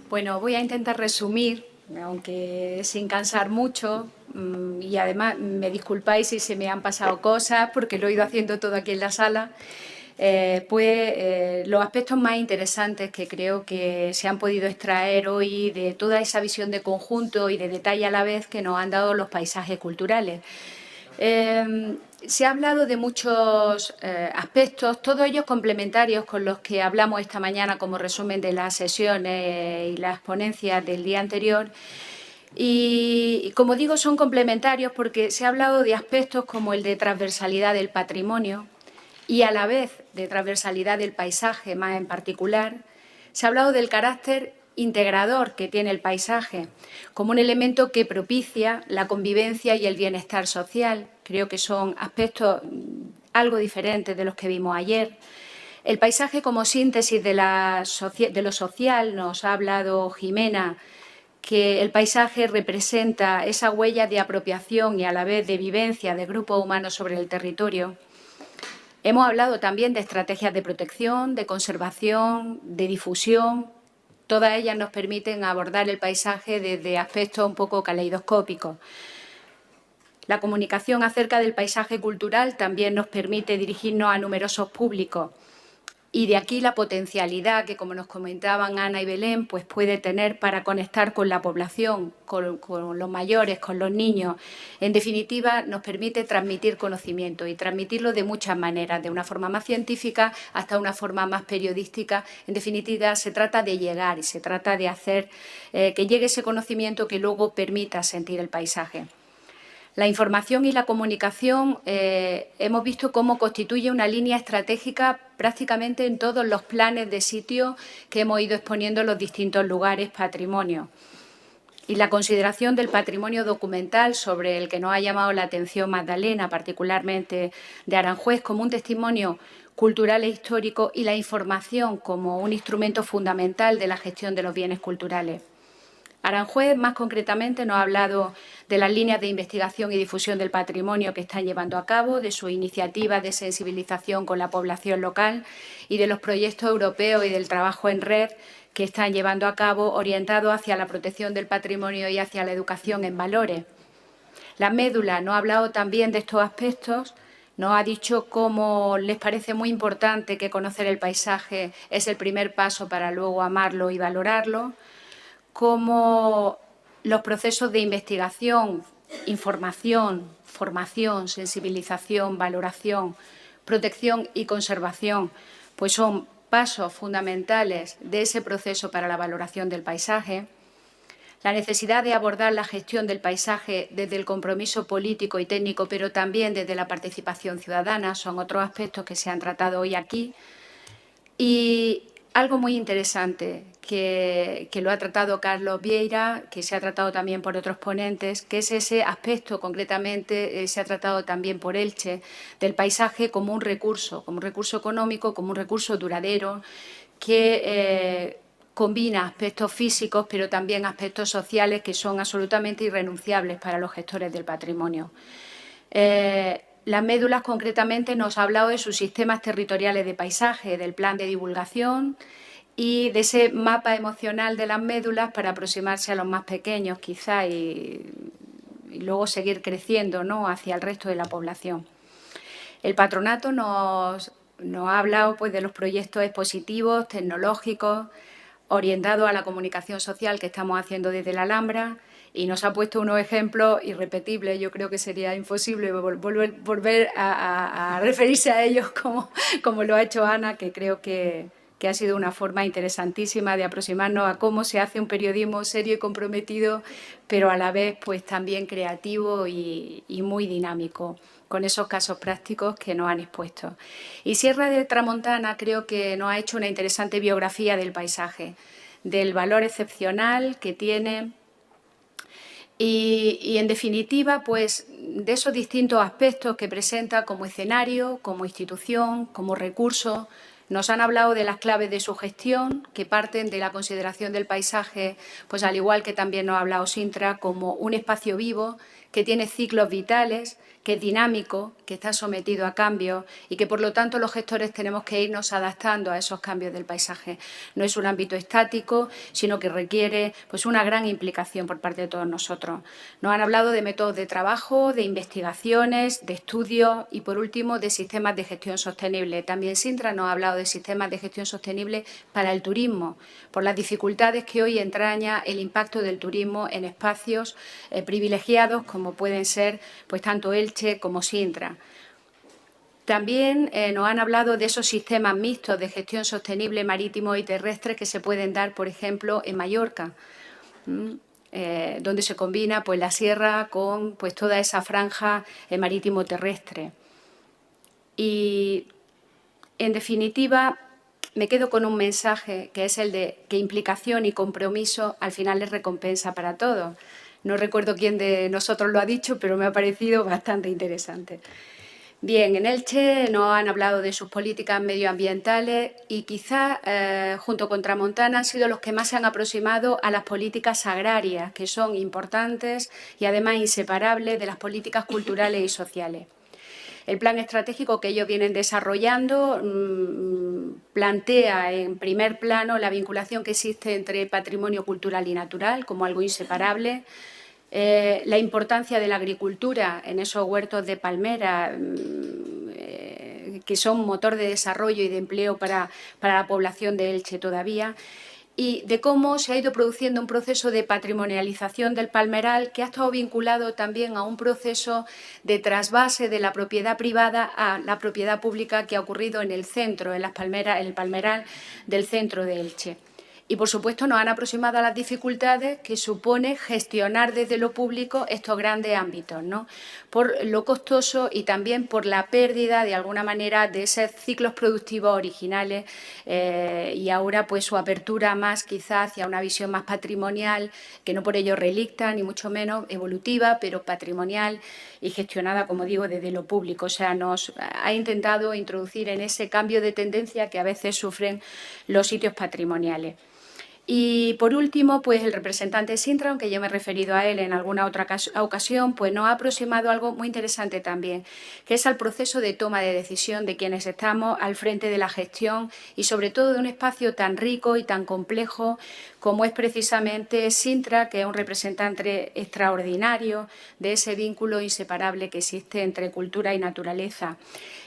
Bueno, voy a intentar resumir, aunque sin cansar mucho, y además me disculpáis si se me han pasado cosas, porque lo he ido haciendo todo aquí en la sala. Los aspectos más interesantes que creo que se han podido extraer hoy de toda esa visión de conjunto y de detalle a la vez que nos han dado los paisajes culturales. Se ha hablado de muchos aspectos, todos ellos complementarios con los que hablamos esta mañana como resumen de las sesiones y las ponencias del día anterior. Y como digo, son complementarios porque se ha hablado de aspectos como el de transversalidad del patrimonio y a la vez de transversalidad del paisaje, más en particular. Se ha hablado del carácter integrador que tiene el paisaje como un elemento que propicia la convivencia y el bienestar social. Creo que son aspectos algo diferentes de los que vimos ayer. El paisaje como síntesis de lo social, nos ha hablado Jimena, que el paisaje representa esa huella de apropiación y a la vez de vivencia de grupos humanos sobre el territorio. Hemos hablado también de estrategias de protección, de conservación, de difusión. Todas ellas nos permiten abordar el paisaje desde aspectos un poco caleidoscópicos. La comunicación acerca del paisaje cultural también nos permite dirigirnos a numerosos públicos. Y de aquí la potencialidad que, como nos comentaban Ana y Belén, pues puede tener para conectar con la población, con los mayores, con los niños. En definitiva, nos permite transmitir conocimiento y transmitirlo de muchas maneras, de una forma más científica hasta una forma más periodística. En definitiva, se trata de llegar y se trata de hacer que llegue ese conocimiento que luego permita sentir el paisaje. La información y la comunicación hemos visto cómo constituye una línea estratégica prácticamente en todos los planes de sitio que hemos ido exponiendo en los distintos lugares patrimonio. Y la consideración del patrimonio documental, sobre el que nos ha llamado la atención Magdalena, particularmente de Aranjuez, como un testimonio cultural e histórico, y la información como un instrumento fundamental de la gestión de los bienes culturales. Aranjuez, más concretamente, nos ha hablado de las líneas de investigación y difusión del patrimonio que están llevando a cabo, de sus iniciativas de sensibilización con la población local y de los proyectos europeos y del trabajo en red que están llevando a cabo orientados hacia la protección del patrimonio y hacia la educación en valores. La Médula nos ha hablado también de estos aspectos, nos ha dicho cómo les parece muy importante que conocer el paisaje es el primer paso para luego amarlo y valorarlo, cómo los procesos de investigación, información, formación, sensibilización, valoración, protección y conservación, pues son pasos fundamentales de ese proceso para la valoración del paisaje. La necesidad de abordar la gestión del paisaje desde el compromiso político y técnico, pero también desde la participación ciudadana, son otros aspectos que se han tratado hoy aquí. Y algo muy interesante que lo ha tratado Carlos Vieira, que se ha tratado también por otros ponentes, que es ese aspecto concretamente, se ha tratado también por Elche, del paisaje como un recurso económico, como un recurso duradero, que combina aspectos físicos, pero también aspectos sociales que son absolutamente irrenunciables para los gestores del patrimonio. Las médulas, concretamente, nos ha hablado de sus sistemas territoriales de paisaje, del plan de divulgación y de ese mapa emocional de las médulas para aproximarse a los más pequeños, quizá, y luego seguir creciendo, ¿no?, hacia el resto de la población. El patronato nos ha hablado, pues, de los proyectos expositivos, tecnológicos, orientados a la comunicación social que estamos haciendo desde la Alhambra, y nos ha puesto unos ejemplos irrepetibles. Yo creo que sería imposible volver a referirse a ellos como lo ha hecho Ana, que creo que ha sido una forma interesantísima de aproximarnos a cómo se hace un periodismo serio y comprometido, pero a la vez pues también creativo y muy dinámico, con esos casos prácticos que nos han expuesto. Y Sierra de Tramontana creo que nos ha hecho una interesante biografía del paisaje, del valor excepcional que tiene y en definitiva, pues de esos distintos aspectos que presenta como escenario, como institución, como recurso, Nos han hablado de las claves de su gestión, que parten de la consideración del paisaje, pues al igual que también nos ha hablado Sintra, como un espacio vivo que tiene ciclos vitales, que es dinámico, que está sometido a cambios y que, por lo tanto, los gestores tenemos que irnos adaptando a esos cambios del paisaje. No es un ámbito estático, sino que requiere pues, una gran implicación por parte de todos nosotros. Nos han hablado de métodos de trabajo, de investigaciones, de estudios y, por último, de sistemas de gestión sostenible. También Sintra nos ha hablado de sistemas de gestión sostenible para el turismo, por las dificultades que hoy entraña el impacto del turismo en espacios privilegiados como pueden ser pues, tanto Elche como Sintra. También nos han hablado de esos sistemas mixtos de gestión sostenible marítimo y terrestre que se pueden dar, por ejemplo, en Mallorca, donde se combina pues, la sierra con pues, toda esa franja marítimo-terrestre. Y, en definitiva, me quedo con un mensaje que es el de que implicación y compromiso al final es recompensa para todos. No recuerdo quién de nosotros lo ha dicho, pero me ha parecido bastante interesante. Bien, en Elche nos han hablado de sus políticas medioambientales y quizá junto con Tramontana han sido los que más se han aproximado a las políticas agrarias, que son importantes y además inseparables de las políticas culturales y sociales. El plan estratégico que ellos vienen desarrollando plantea en primer plano la vinculación que existe entre patrimonio cultural y natural como algo inseparable, la importancia de la agricultura en esos huertos de palmera que son motor de desarrollo y de empleo para la población de Elche todavía, y de cómo se ha ido produciendo un proceso de patrimonialización del palmeral que ha estado vinculado también a un proceso de trasvase de la propiedad privada a la propiedad pública que ha ocurrido en el centro, en el palmeral del centro de Elche. Y, por supuesto, nos han aproximado a las dificultades que supone gestionar desde lo público estos grandes ámbitos, ¿no? Por lo costoso y también por la pérdida, de alguna manera, de esos ciclos productivos originales y ahora pues su apertura más quizá hacia una visión más patrimonial, que no por ello relicta, ni mucho menos evolutiva, pero patrimonial y gestionada, como digo, desde lo público. O sea, nos ha intentado introducir en ese cambio de tendencia que a veces sufren los sitios patrimoniales. Y, por último, pues el representante Sintra, aunque yo me he referido a él en alguna otra ocasión, pues nos ha aproximado algo muy interesante también, que es al proceso de toma de decisión de quienes estamos al frente de la gestión y, sobre todo, de un espacio tan rico y tan complejo como es precisamente Sintra, que es un representante extraordinario de ese vínculo inseparable que existe entre cultura y naturaleza.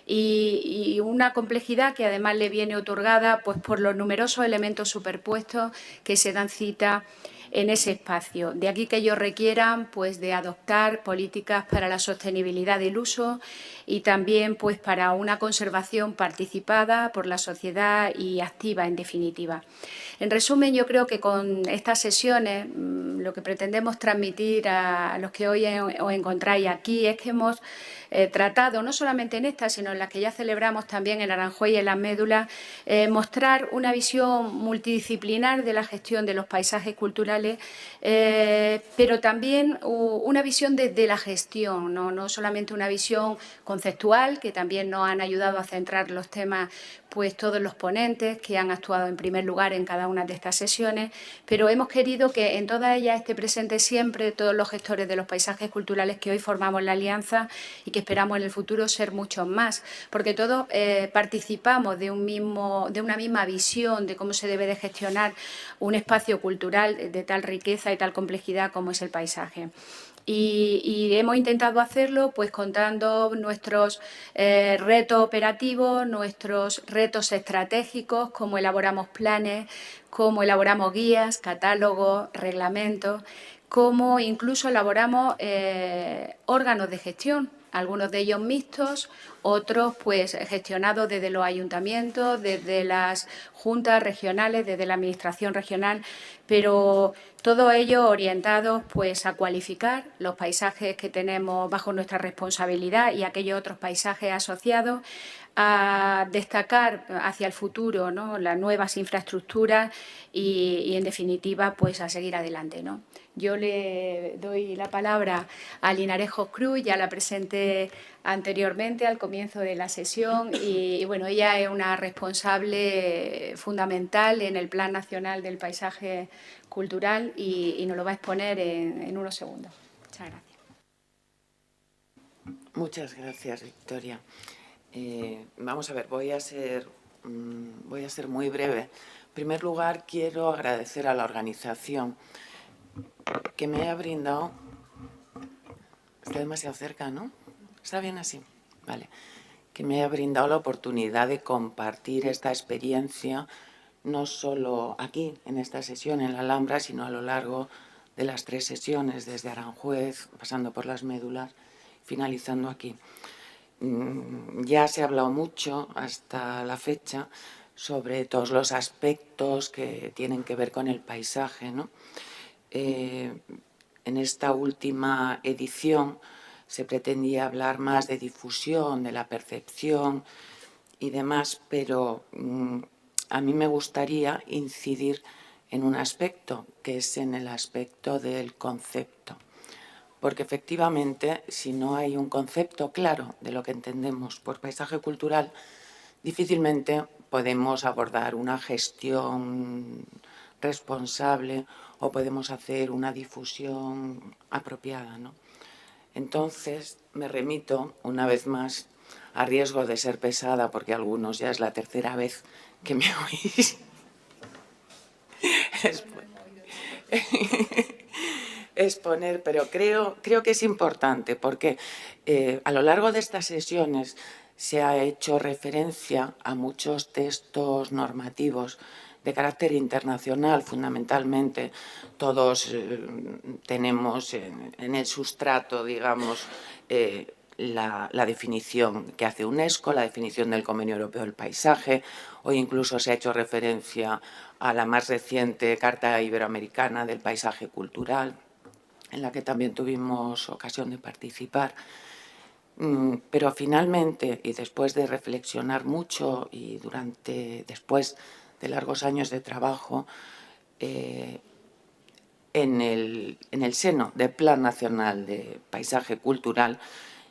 Y una complejidad que además le viene otorgada pues, por los numerosos elementos superpuestos que se dan cita en ese espacio. De aquí que ellos requieran pues, de adoptar políticas para la sostenibilidad del uso y también pues, para una conservación participada por la sociedad y activa, en definitiva. En resumen, yo creo que con estas sesiones lo que pretendemos transmitir a los que hoy os encontráis aquí es que hemos tratado, no solamente en esta, sino en las que ya celebramos también en Aranjuez y en Las Médulas, mostrar una visión multidisciplinar de la gestión de los paisajes culturales, pero también una visión de la gestión, no solamente una visión conceptual, que también nos han ayudado a centrar los temas pues todos los ponentes que han actuado en primer lugar en cada una de estas sesiones, pero hemos querido que en todas ellas esté presente siempre todos los gestores de los paisajes culturales que hoy formamos la Alianza y que esperamos en el futuro ser muchos más, porque todos participamos de una misma visión de cómo se debe de gestionar un espacio cultural de tal riqueza y tal complejidad como es el paisaje. Y hemos intentado hacerlo pues contando nuestros retos operativos, nuestros retos estratégicos, cómo elaboramos planes, cómo elaboramos guías, catálogos, reglamentos, cómo incluso elaboramos órganos de gestión, algunos de ellos mixtos, otros pues gestionados desde los ayuntamientos, desde las juntas regionales, desde la administración regional, pero todos ellos orientados pues a cualificar los paisajes que tenemos bajo nuestra responsabilidad y aquellos otros paisajes asociados, a destacar hacia el futuro, ¿no?, las nuevas infraestructuras y en definitiva pues a seguir adelante, ¿no? Yo le doy la palabra a Linares Cruz, ya la presenté anteriormente al comienzo comienzo de la sesión y, bueno, ella es una responsable fundamental en el Plan Nacional del Paisaje Cultural y nos lo va a exponer en unos segundos. Muchas gracias. Muchas gracias, Victoria. Vamos a ver, voy a ser muy breve. En primer lugar, quiero agradecer a la organización que me ha brindado... Está demasiado cerca, ¿no? ¿Está bien así? Vale. Que me haya brindado la oportunidad de compartir esta experiencia, no solo aquí, en esta sesión en la Alhambra, sino a lo largo de las 3 sesiones, desde Aranjuez, pasando por las Médulas, finalizando aquí. Ya se ha hablado mucho hasta la fecha sobre todos los aspectos que tienen que ver con el paisaje, ¿no? En esta última edición se pretendía hablar más de difusión, de la percepción y demás, pero a mí me gustaría incidir en un aspecto, que es en el aspecto del concepto. Porque efectivamente, si no hay un concepto claro de lo que entendemos por paisaje cultural, difícilmente podemos abordar una gestión responsable o podemos hacer una difusión apropiada, ¿no? Entonces, me remito, una vez más, a riesgo de ser pesada, porque algunos ya es la 3ª vez que me oís exponer, pero creo que es importante, porque a lo largo de estas sesiones se ha hecho referencia a muchos textos normativos de carácter internacional, fundamentalmente. Todos tenemos en el sustrato, digamos, la definición que hace UNESCO, la definición del Convenio Europeo del Paisaje. Hoy incluso se ha hecho referencia a la más reciente Carta Iberoamericana del Paisaje Cultural, en la que también tuvimos ocasión de participar. Pero finalmente, y después de reflexionar mucho y después de largos años de trabajo, en el seno del Plan Nacional de Paisaje Cultural,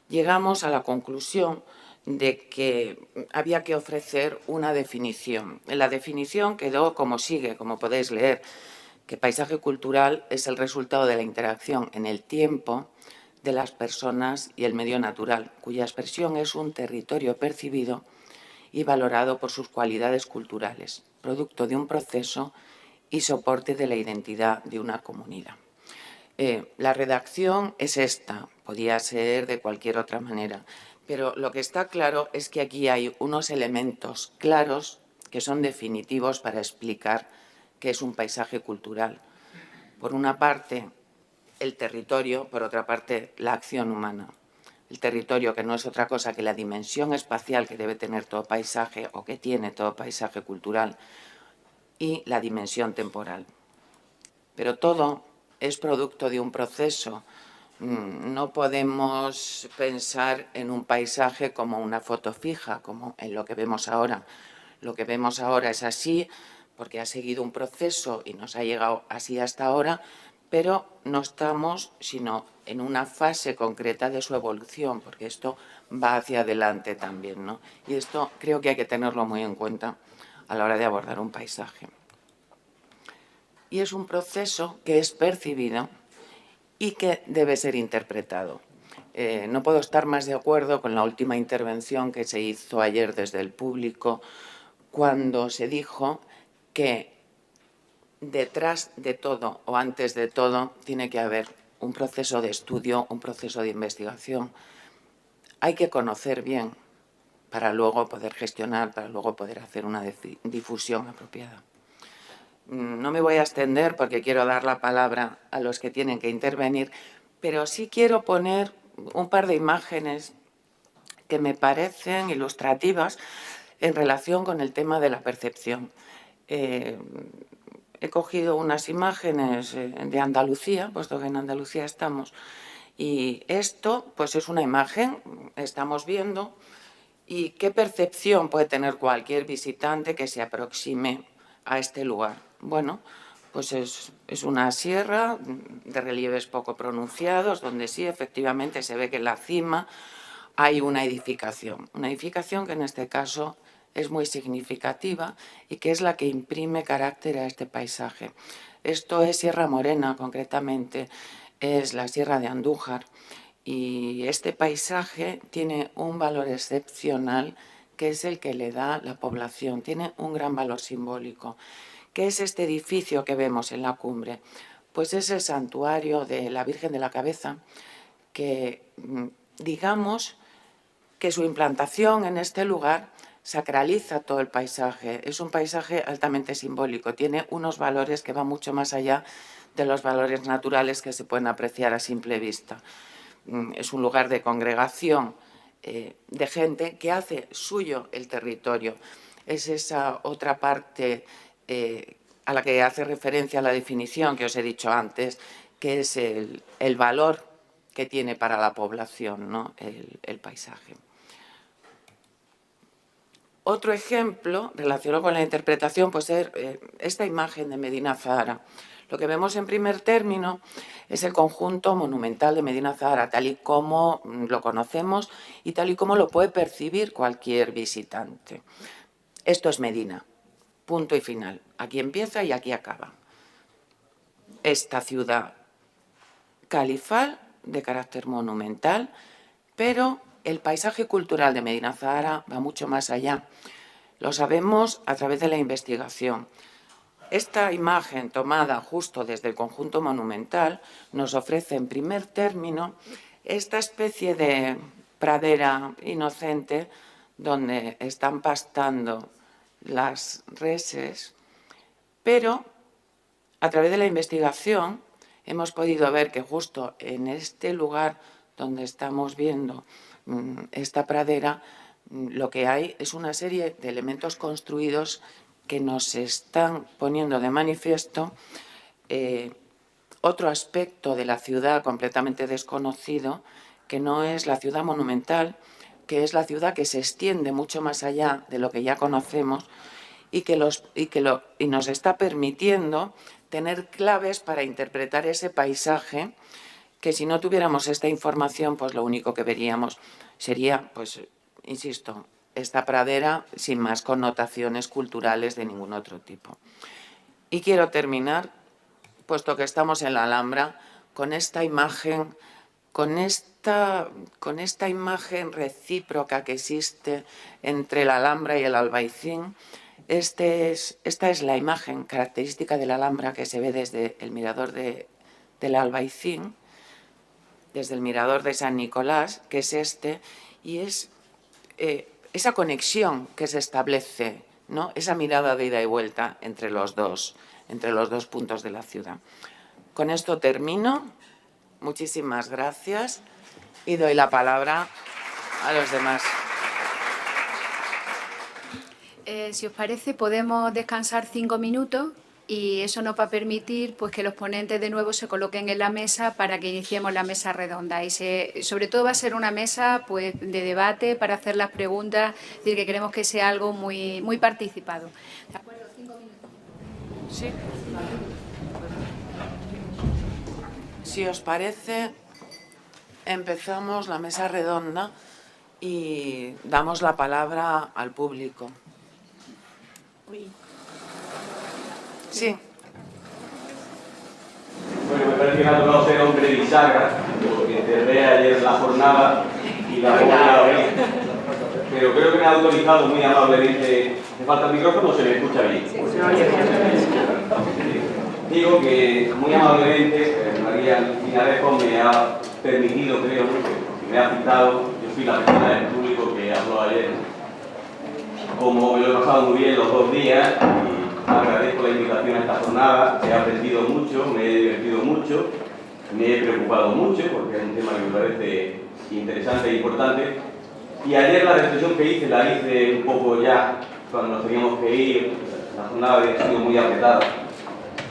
llegamos a la conclusión de que había que ofrecer una definición. La definición quedó como sigue, como podéis leer, que paisaje cultural es el resultado de la interacción en el tiempo de las personas y el medio natural, cuya expresión es un territorio percibido y valorado por sus cualidades culturales, producto de un proceso y soporte de la identidad de una comunidad. La redacción es esta, podía ser de cualquier otra manera, pero lo que está claro es que aquí hay unos elementos claros que son definitivos para explicar qué es un paisaje cultural. Por una parte, el territorio, por otra parte, la acción humana. El territorio, que no es otra cosa que la dimensión espacial que debe tener todo paisaje o que tiene todo paisaje cultural, y la dimensión temporal. Pero todo es producto de un proceso. No podemos pensar en un paisaje como una foto fija, como en lo que vemos ahora. Lo que vemos ahora es así porque ha seguido un proceso y nos ha llegado así hasta ahora, pero no estamos sino en una fase concreta de su evolución, porque esto va hacia adelante también, ¿no? Y esto creo que hay que tenerlo muy en cuenta a la hora de abordar un paisaje. Y es un proceso que es percibido y que debe ser interpretado. No puedo estar más de acuerdo con la última intervención que se hizo ayer desde el público, cuando se dijo que detrás de todo o antes de todo tiene que haber un proceso de estudio, un proceso de investigación. Hay que conocer bien para luego poder gestionar, para luego poder hacer una difusión apropiada. No me voy a extender porque quiero dar la palabra a los que tienen que intervenir, pero sí quiero poner un par de imágenes que me parecen ilustrativas en relación con el tema de la percepción. He cogido unas imágenes de Andalucía, puesto que en Andalucía estamos, y esto pues es una imagen, estamos viendo, y qué percepción puede tener cualquier visitante que se aproxime a este lugar. Bueno, pues es una sierra de relieves poco pronunciados, donde sí, efectivamente, se ve que en la cima hay una edificación que en este caso es muy significativa y que es la que imprime carácter a este paisaje. Esto es Sierra Morena, concretamente es la Sierra de Andújar, y este paisaje tiene un valor excepcional que es el que le da la población, tiene un gran valor simbólico. ¿Qué es este edificio que vemos en la cumbre? Pues es el santuario de la Virgen de la Cabeza, que digamos que su implantación en este lugar sacraliza todo el paisaje. Es un paisaje altamente simbólico, tiene unos valores que van mucho más allá de los valores naturales que se pueden apreciar a simple vista. Es un lugar de congregación de gente que hace suyo el territorio. Es esa otra parte a la que hace referencia la definición que os he dicho antes, que es el valor que tiene para la población, ¿no? el paisaje. Otro ejemplo relacionado con la interpretación puede ser esta imagen de Medina Zahara. Lo que vemos en primer término es el conjunto monumental de Medina Zahara, tal y como lo conocemos y tal y como lo puede percibir cualquier visitante. Esto es Medina, punto y final. Aquí empieza y aquí acaba. Esta ciudad califal de carácter monumental, pero el paisaje cultural de Medina Zahara va mucho más allá. Lo sabemos a través de la investigación. Esta imagen tomada justo desde el conjunto monumental nos ofrece en primer término esta especie de pradera inocente donde están pastando las reses, pero a través de la investigación hemos podido ver que justo en este lugar donde estamos viendo esta pradera, lo que hay es una serie de elementos construidos que nos están poniendo de manifiesto otro aspecto de la ciudad completamente desconocido, que no es la ciudad monumental, que es la ciudad que se extiende mucho más allá de lo que ya conocemos y nos está permitiendo tener claves para interpretar ese paisaje, que si no tuviéramos esta información, pues lo único que veríamos sería, pues, insisto, esta pradera sin más connotaciones culturales de ningún otro tipo. Y quiero terminar, puesto que estamos en la Alhambra, con esta imagen, con esta imagen recíproca que existe entre la Alhambra y el Albaicín. Esta es la imagen característica de la Alhambra que se ve desde el mirador del Albaicín, desde el mirador de San Nicolás, que es este, y es esa conexión que se establece, ¿no? Esa mirada de ida y vuelta entre los dos puntos de la ciudad. Con esto termino. Muchísimas gracias y doy la palabra a los demás. Si os parece, podemos descansar 5 minutos y eso nos va a permitir pues, que los ponentes de nuevo se coloquen en la mesa para que iniciemos la mesa redonda. Y sobre todo va a ser una mesa pues, de debate para hacer las preguntas, es decir, que queremos que sea algo muy, muy participado. ¿De acuerdo? 5 minutos. Sí. Si os parece, empezamos la mesa redonda y damos la palabra al público. Sí. Bueno, me parece que me ha tocado ser hombre de bisagra, porque enterré ayer la jornada y la voy a abrir. Pero creo que me ha autorizado muy amablemente. ¿Hace falta el micrófono o se me escucha bien? Digo que muy amablemente María Linarejo me ha permitido, creo, que me ha citado. Yo fui la persona del público que habló ayer. Como me lo he pasado muy bien los 2 días, agradezco la invitación a esta jornada. He aprendido mucho, me he divertido mucho, me he preocupado mucho porque es un tema que me parece interesante e importante. Y ayer la reflexión que hice, la hice un poco ya cuando nos teníamos que ir. La jornada había sido muy apretada.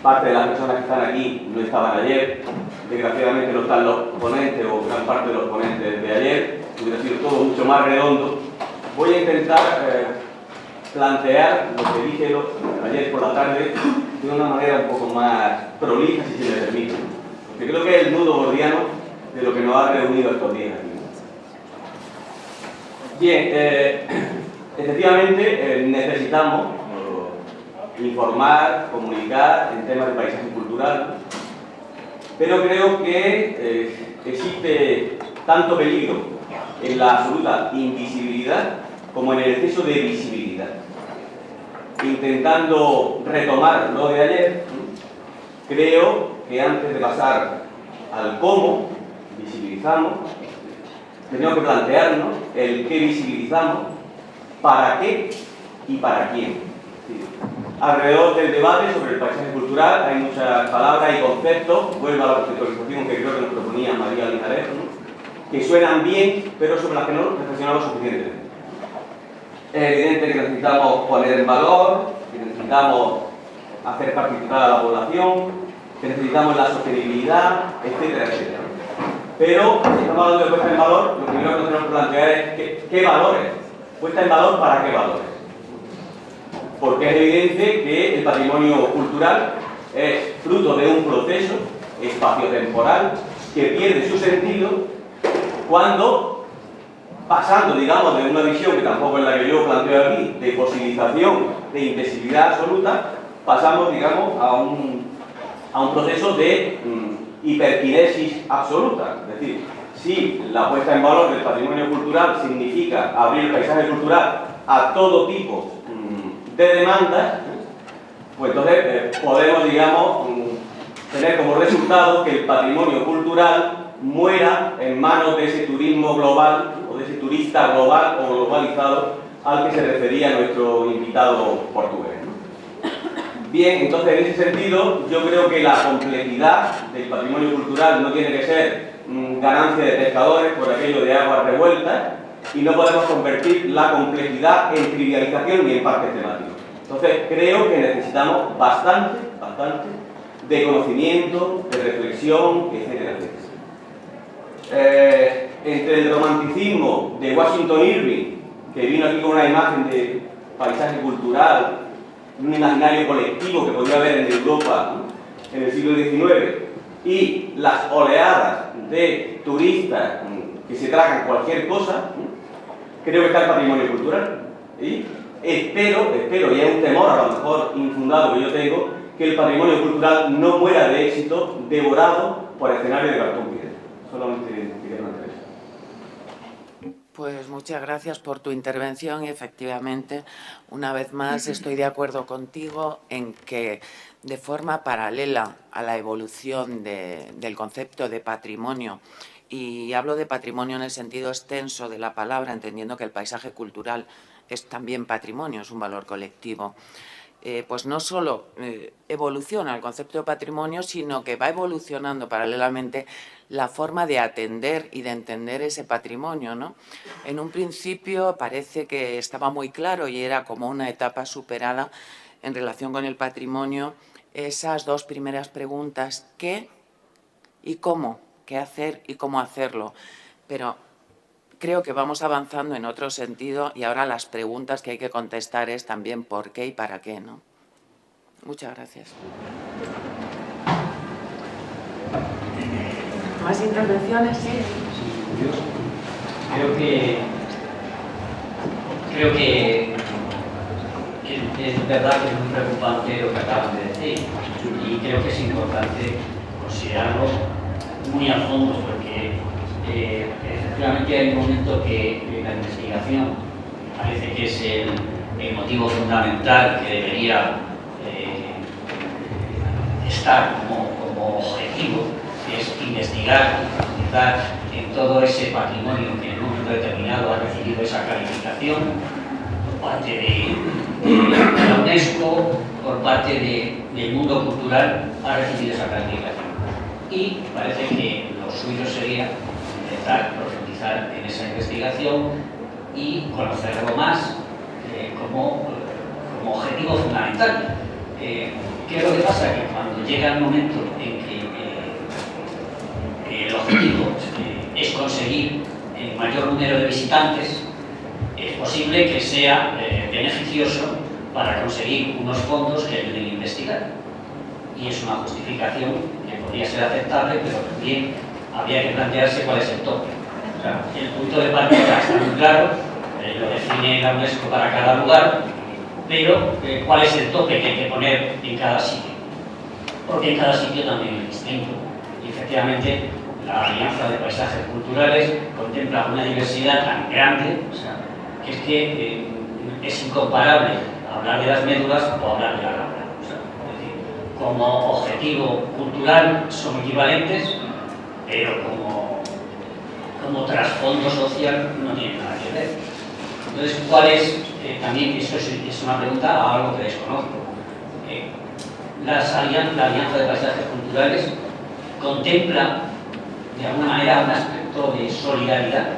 Parte de las personas que están aquí no estaban ayer. Desgraciadamente no están los ponentes o gran parte de los ponentes de ayer. Hubiera sido todo mucho más redondo. Voy a intentar plantear lo que dije ayer por la tarde de una manera un poco más prolija, si se me permite. Porque creo que es el nudo gordiano de lo que nos ha reunido estos días aquí. Bien, efectivamente necesitamos informar, comunicar en temas de paisaje cultural, pero creo que existe tanto peligro en la absoluta invisibilidad como en el exceso de visibilidad. Intentando retomar lo de ayer, creo que antes de pasar al cómo visibilizamos, tenemos que plantearnos el qué visibilizamos, para qué y para quién. Alrededor del debate sobre el paisaje cultural hay muchas palabras y conceptos, vuelvo a la conceptualización que creo que nos proponía María Linares, que suenan bien, pero sobre las que no reflexionamos suficientemente. Es evidente que necesitamos poner en valor, que necesitamos hacer participar a la población, que necesitamos la sostenibilidad, etcétera, etcétera. Pero, si estamos hablando de puesta en valor, lo primero que nos tenemos que plantear es qué valores. Puesta en valor, ¿para qué valores? Porque es evidente que el patrimonio cultural es fruto de un proceso espaciotemporal que pierde su sentido cuando, pasando, digamos, de una visión que tampoco es la que yo planteo aquí, de fosilización, de invisibilidad absoluta, pasamos, digamos, a un proceso de hiperquinesis absoluta. Es decir, si la puesta en valor del patrimonio cultural significa abrir el paisaje cultural a todo tipo de demandas, pues entonces podemos, digamos, tener como resultado que el patrimonio cultural muera en manos de ese turismo global o de ese turista global o globalizado al que se refería nuestro invitado portugués, ¿no? Bien, entonces en ese sentido yo creo que la complejidad del patrimonio cultural no tiene que ser ganancia de pescadores por aquello de aguas revueltas, y no podemos convertir la complejidad en trivialización ni en parques temáticos. Entonces creo que necesitamos bastante de conocimiento, de reflexión, etcétera, etcétera. Entre el romanticismo de Washington Irving, que vino aquí con una imagen de paisaje cultural, un imaginario colectivo que podía haber en Europa, ¿no?, en el siglo XIX, y las oleadas de turistas que se tragan cualquier cosa, creo que está el patrimonio cultural. Y espero, y es un temor a lo mejor infundado que yo tengo, que el patrimonio cultural no muera de éxito devorado por escenarios de cartón piedra. Solamente quería plantear eso. Pues muchas gracias por tu intervención y efectivamente, una vez más, estoy de acuerdo contigo en que de forma paralela a la evolución del concepto de patrimonio, y hablo de patrimonio en el sentido extenso de la palabra, entendiendo que el paisaje cultural es también patrimonio, es un valor colectivo, pues no solo evoluciona el concepto de patrimonio, sino que va evolucionando paralelamente la forma de atender y de entender ese patrimonio, ¿no? En un principio parece que estaba muy claro y era como una etapa superada en relación con el patrimonio, esas dos primeras preguntas, ¿qué y cómo? ¿Qué hacer y cómo hacerlo? Pero creo que vamos avanzando en otro sentido y ahora las preguntas que hay que contestar es también por qué y para qué, ¿no? Muchas gracias. ¿Más intervenciones? Sí. Creo que es verdad que es muy preocupante lo que acaban de decir, y creo que es importante considerarlo muy a fondo, porque efectivamente hay un momento que la investigación parece que es el motivo fundamental que debería estar como objetivo, que es investigar y profundizar en todo ese patrimonio que en un momento determinado ha recibido esa calificación por parte de la UNESCO, por parte del mundo cultural, ha recibido esa calificación. Y parece que lo suyo sería empezar a profundizar en esa investigación y conocerlo más como objetivo fundamental. ¿Qué es lo que pasa? Que cuando llega el momento en que el objetivo es conseguir el mayor número de visitantes, es posible que sea beneficioso para conseguir unos fondos que ayuden a investigar. Y es una justificación que podría ser aceptable, pero también habría que plantearse cuál es el tope. O sea, el punto de partida está muy claro, lo define la UNESCO para cada lugar, pero ¿cuál es el tope que hay que poner en cada sitio? Porque en cada sitio también es distinto. Y efectivamente, la Alianza de Paisajes Culturales contempla una diversidad tan grande, o sea, que es que es incomparable hablar de las médulas o hablar de la Alhambra. O sea, es decir, como objetivo cultural son equivalentes, pero como trasfondo social no tienen nada que ver. Entonces, ¿cuál es? También eso es una pregunta a algo que desconozco. La Alianza de Paisajes Culturales contempla de alguna manera un aspecto de solidaridad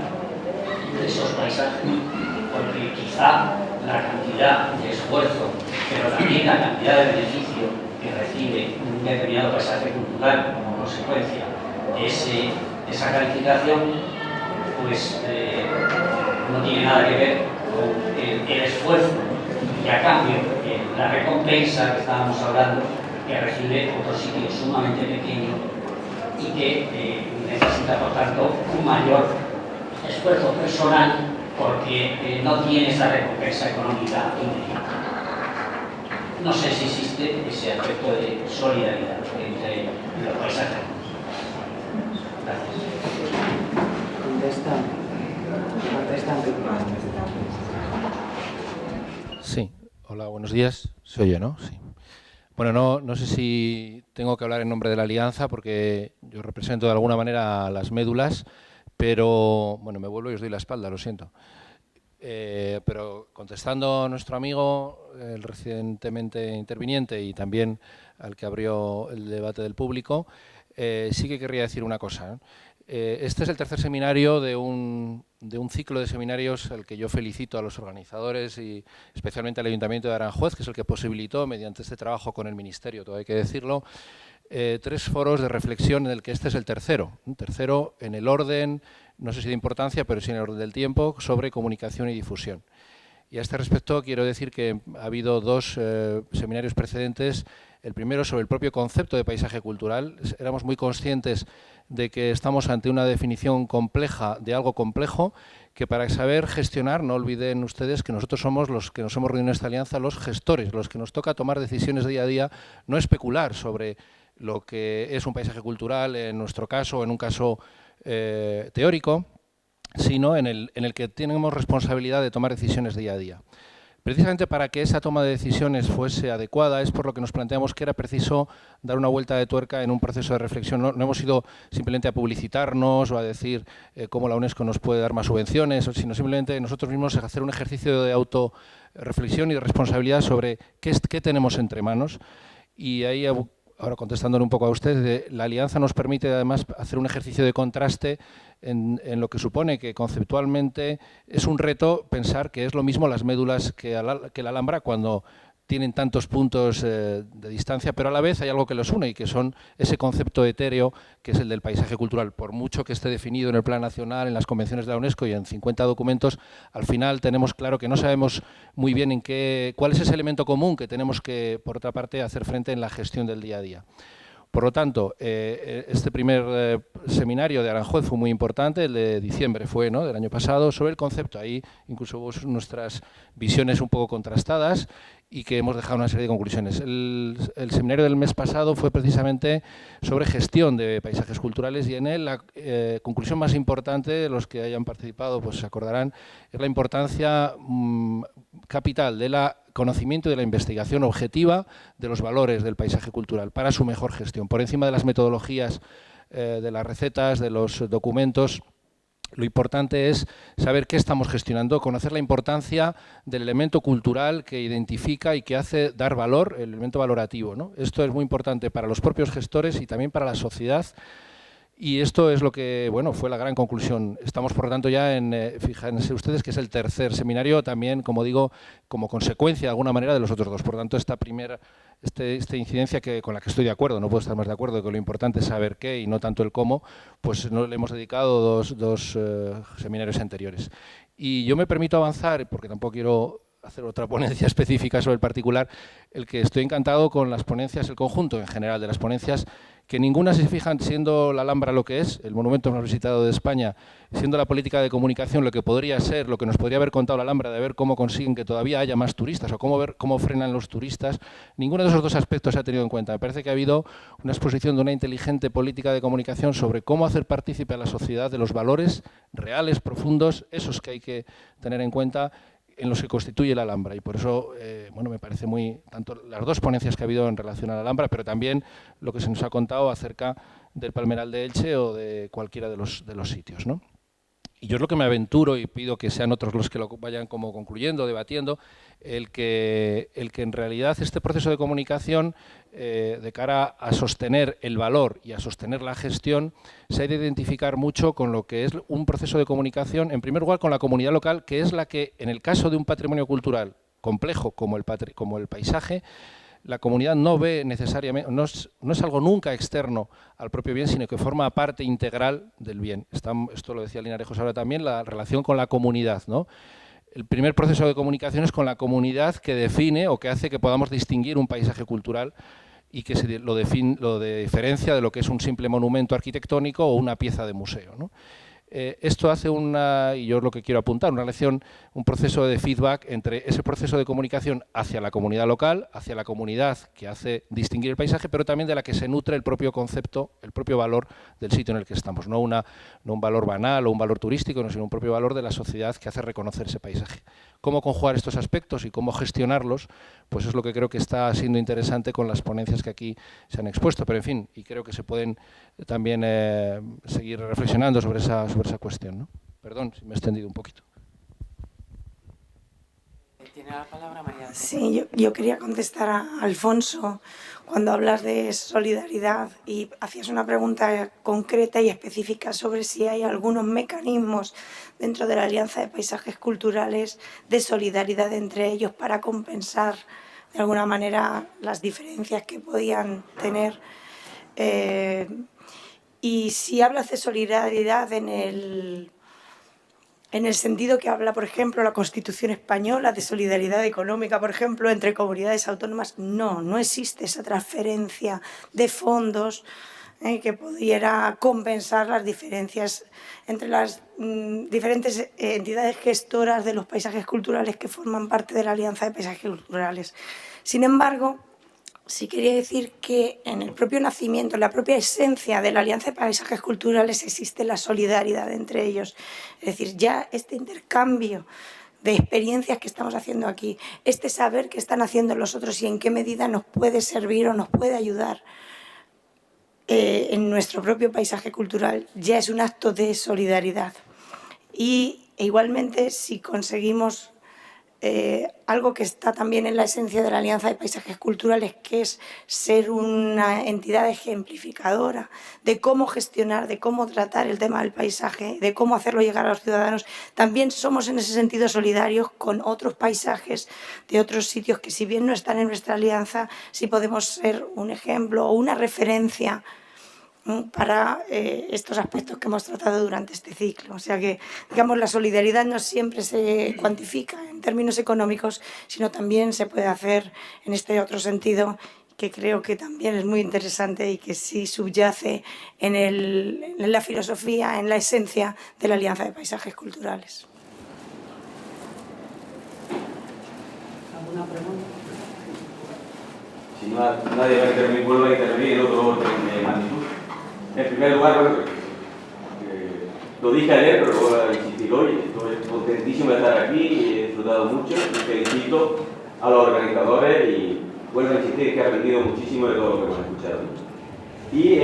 de esos paisajes, porque quizá la cantidad de esfuerzo, pero también la cantidad de beneficio que recibe un determinado paisaje cultural como consecuencia de esa calificación, pues no tiene nada que ver con el esfuerzo y a cambio la recompensa que estábamos hablando que recibe otro sitio sumamente pequeño y que necesita, por tanto, un mayor esfuerzo personal porque no tiene esa recompensa económica inmediata. No sé si existe ese aspecto de solidaridad entre los paisajes. Gracias. Sí, hola, buenos días. ¿Se oye, no? Sí. Bueno, no sé si tengo que hablar en nombre de la Alianza porque yo represento de alguna manera a las médulas, pero bueno, me vuelvo y os doy la espalda, lo siento. Pero contestando a nuestro amigo, el recientemente interviniente y también al que abrió el debate del público, sí que querría decir una cosa, ¿eh? Este es el tercer seminario de un ciclo de seminarios al que yo felicito a los organizadores y especialmente al Ayuntamiento de Aranjuez, que es el que posibilitó, mediante este trabajo con el Ministerio, todo hay que decirlo, 3 foros de reflexión en el que este es el tercero. Un tercero en el orden, no sé si de importancia, pero sí en el orden del tiempo, sobre comunicación y difusión. Y a este respecto quiero decir que ha habido 2 seminarios precedentes. El primero sobre el propio concepto de paisaje cultural. Éramos muy conscientes de que estamos ante una definición compleja de algo complejo, que para saber gestionar, no olviden ustedes que nosotros somos los que nos hemos reunido en esta alianza, los gestores, los que nos toca tomar decisiones día a día, no especular sobre lo que es un paisaje cultural, en nuestro caso, en un caso teórico, sino en el que tenemos responsabilidad de tomar decisiones día a día. Precisamente para que esa toma de decisiones fuese adecuada es por lo que nos planteamos que era preciso dar una vuelta de tuerca en un proceso de reflexión. No hemos ido simplemente a publicitarnos o a decir cómo la UNESCO nos puede dar más subvenciones, sino simplemente nosotros mismos hacer un ejercicio de autorreflexión y de responsabilidad sobre qué tenemos entre manos. Y ahí, ahora contestándole un poco a usted, la alianza nos permite además hacer un ejercicio de contraste en lo que supone que conceptualmente es un reto pensar que es lo mismo las médulas que la Alhambra cuando tienen tantos puntos de distancia, pero a la vez hay algo que los une y que son ese concepto etéreo que es el del paisaje cultural. Por mucho que esté definido en el Plan Nacional, en las convenciones de la UNESCO y en 50 documentos, al final tenemos claro que no sabemos muy bien cuál es ese elemento común que tenemos que, por otra parte, hacer frente en la gestión del día a día. Por lo tanto, este primer seminario de Aranjuez fue muy importante, el de diciembre fue, ¿no?, del año pasado, sobre el concepto. Ahí incluso hubo nuestras visiones un poco contrastadas y que hemos dejado una serie de conclusiones. El seminario del mes pasado fue precisamente sobre gestión de paisajes culturales y en él la conclusión más importante, los que hayan participado pues se acordarán, es la importancia capital de la conocimiento y de la investigación objetiva de los valores del paisaje cultural para su mejor gestión. Por encima de las metodologías, de las recetas, de los documentos, lo importante es saber qué estamos gestionando, conocer la importancia del elemento cultural que identifica y que hace dar valor, el elemento valorativo, ¿no? Esto es muy importante para los propios gestores y también para la sociedad. Y esto es lo que, bueno, fue la gran conclusión. Estamos, por lo tanto, ya fíjense ustedes que es el tercer seminario también, como digo, como consecuencia de alguna manera de los otros 2. Por lo tanto, esta incidencia con la que estoy de acuerdo, no puedo estar más de acuerdo, que lo importante es saber qué y no tanto el cómo, pues no le hemos dedicado dos seminarios anteriores. Y yo me permito avanzar, porque tampoco quiero hacer otra ponencia específica sobre el particular, el que estoy encantado con las ponencias, el conjunto en general de las ponencias, que ninguna se fijan, siendo la Alhambra lo que es, el monumento más visitado de España, siendo la política de comunicación lo que podría ser, lo que nos podría haber contado la Alhambra, de ver cómo consiguen que todavía haya más turistas o cómo frenan los turistas, ninguno de esos dos aspectos se ha tenido en cuenta. Me parece que ha habido una exposición de una inteligente política de comunicación sobre cómo hacer partícipe a la sociedad de los valores reales, profundos, esos que hay que tener en cuenta, en los que constituye la Alhambra. Y por eso, bueno, me parece muy, tanto las dos ponencias que ha habido en relación a la Alhambra, pero también lo que se nos ha contado acerca del Palmeral de Elche o de cualquiera de los sitios, ¿no? Y yo es lo que me aventuro, y pido que sean otros los que lo vayan como concluyendo, debatiendo, el que en realidad este proceso de comunicación, de cara a sostener el valor y a sostener la gestión, se ha de identificar mucho con lo que es un proceso de comunicación, en primer lugar con la comunidad local, que es la que, en el caso de un patrimonio cultural complejo como el paisaje, la comunidad no ve necesariamente, no es algo nunca externo al propio bien, sino que forma parte integral del bien. Esto lo decía Linarejos ahora también, la relación con la comunidad, ¿no? El primer proceso de comunicación es con la comunidad, que define o que hace que podamos distinguir un paisaje cultural y que lo diferencia de lo que es un simple monumento arquitectónico o una pieza de museo, ¿no? Esto hace y yo es lo que quiero apuntar, un proceso de feedback entre ese proceso de comunicación hacia la comunidad local, hacia la comunidad que hace distinguir el paisaje, pero también de la que se nutre el propio concepto, el propio valor del sitio en el que estamos. No un valor banal o un valor turístico, sino un propio valor de la sociedad que hace reconocer ese paisaje. Cómo conjugar estos aspectos y cómo gestionarlos, pues es lo que creo que está siendo interesante con las ponencias que aquí se han expuesto. Pero en fin, y creo que se pueden también seguir reflexionando sobre esa cuestión, ¿no? Perdón si me he extendido un poquito. Tiene la palabra María. Sí, yo quería contestar a Alfonso cuando hablas de solidaridad y hacías una pregunta concreta y específica sobre si hay algunos mecanismos dentro de la Alianza de Paisajes Culturales de solidaridad entre ellos para compensar de alguna manera las diferencias que podían tener. Y si hablas de solidaridad en el sentido que habla, por ejemplo, la Constitución española, de solidaridad económica, por ejemplo, entre comunidades autónomas, no existe esa transferencia de fondos que pudiera compensar las diferencias entre las diferentes entidades gestoras de los paisajes culturales que forman parte de la Alianza de Paisajes Culturales. Sin embargo, sí quería decir que en el propio nacimiento, en la propia esencia de la Alianza de Paisajes Culturales existe la solidaridad entre ellos. Es decir, ya este intercambio de experiencias que estamos haciendo aquí, este saber que están haciendo los otros y en qué medida nos puede servir o nos puede ayudar en nuestro propio paisaje cultural, ya es un acto de solidaridad. Y igualmente, si conseguimos algo que está también en la esencia de la Alianza de Paisajes Culturales, que es ser una entidad ejemplificadora de cómo gestionar, de cómo tratar el tema del paisaje, de cómo hacerlo llegar a los ciudadanos. También somos en ese sentido solidarios con otros paisajes de otros sitios que, si bien no están en nuestra alianza, sí podemos ser un ejemplo o una referencia para estos aspectos que hemos tratado durante este ciclo. O sea que, digamos, la solidaridad no siempre se cuantifica en términos económicos, sino también se puede hacer en este otro sentido, que creo que también es muy interesante y que sí subyace en la filosofía, en la esencia de la Alianza de Paisajes Culturales. ¿Alguna pregunta? Si nadie va a intervenir, vuelvo a intervenir en otro orden de magnitud. En primer lugar, bueno, lo dije ayer, pero lo voy a insistir hoy. Estoy contentísimo de estar aquí, he disfrutado mucho y felicito a los organizadores y vuelvo a insistir que he aprendido muchísimo de todo lo que hemos escuchado. Y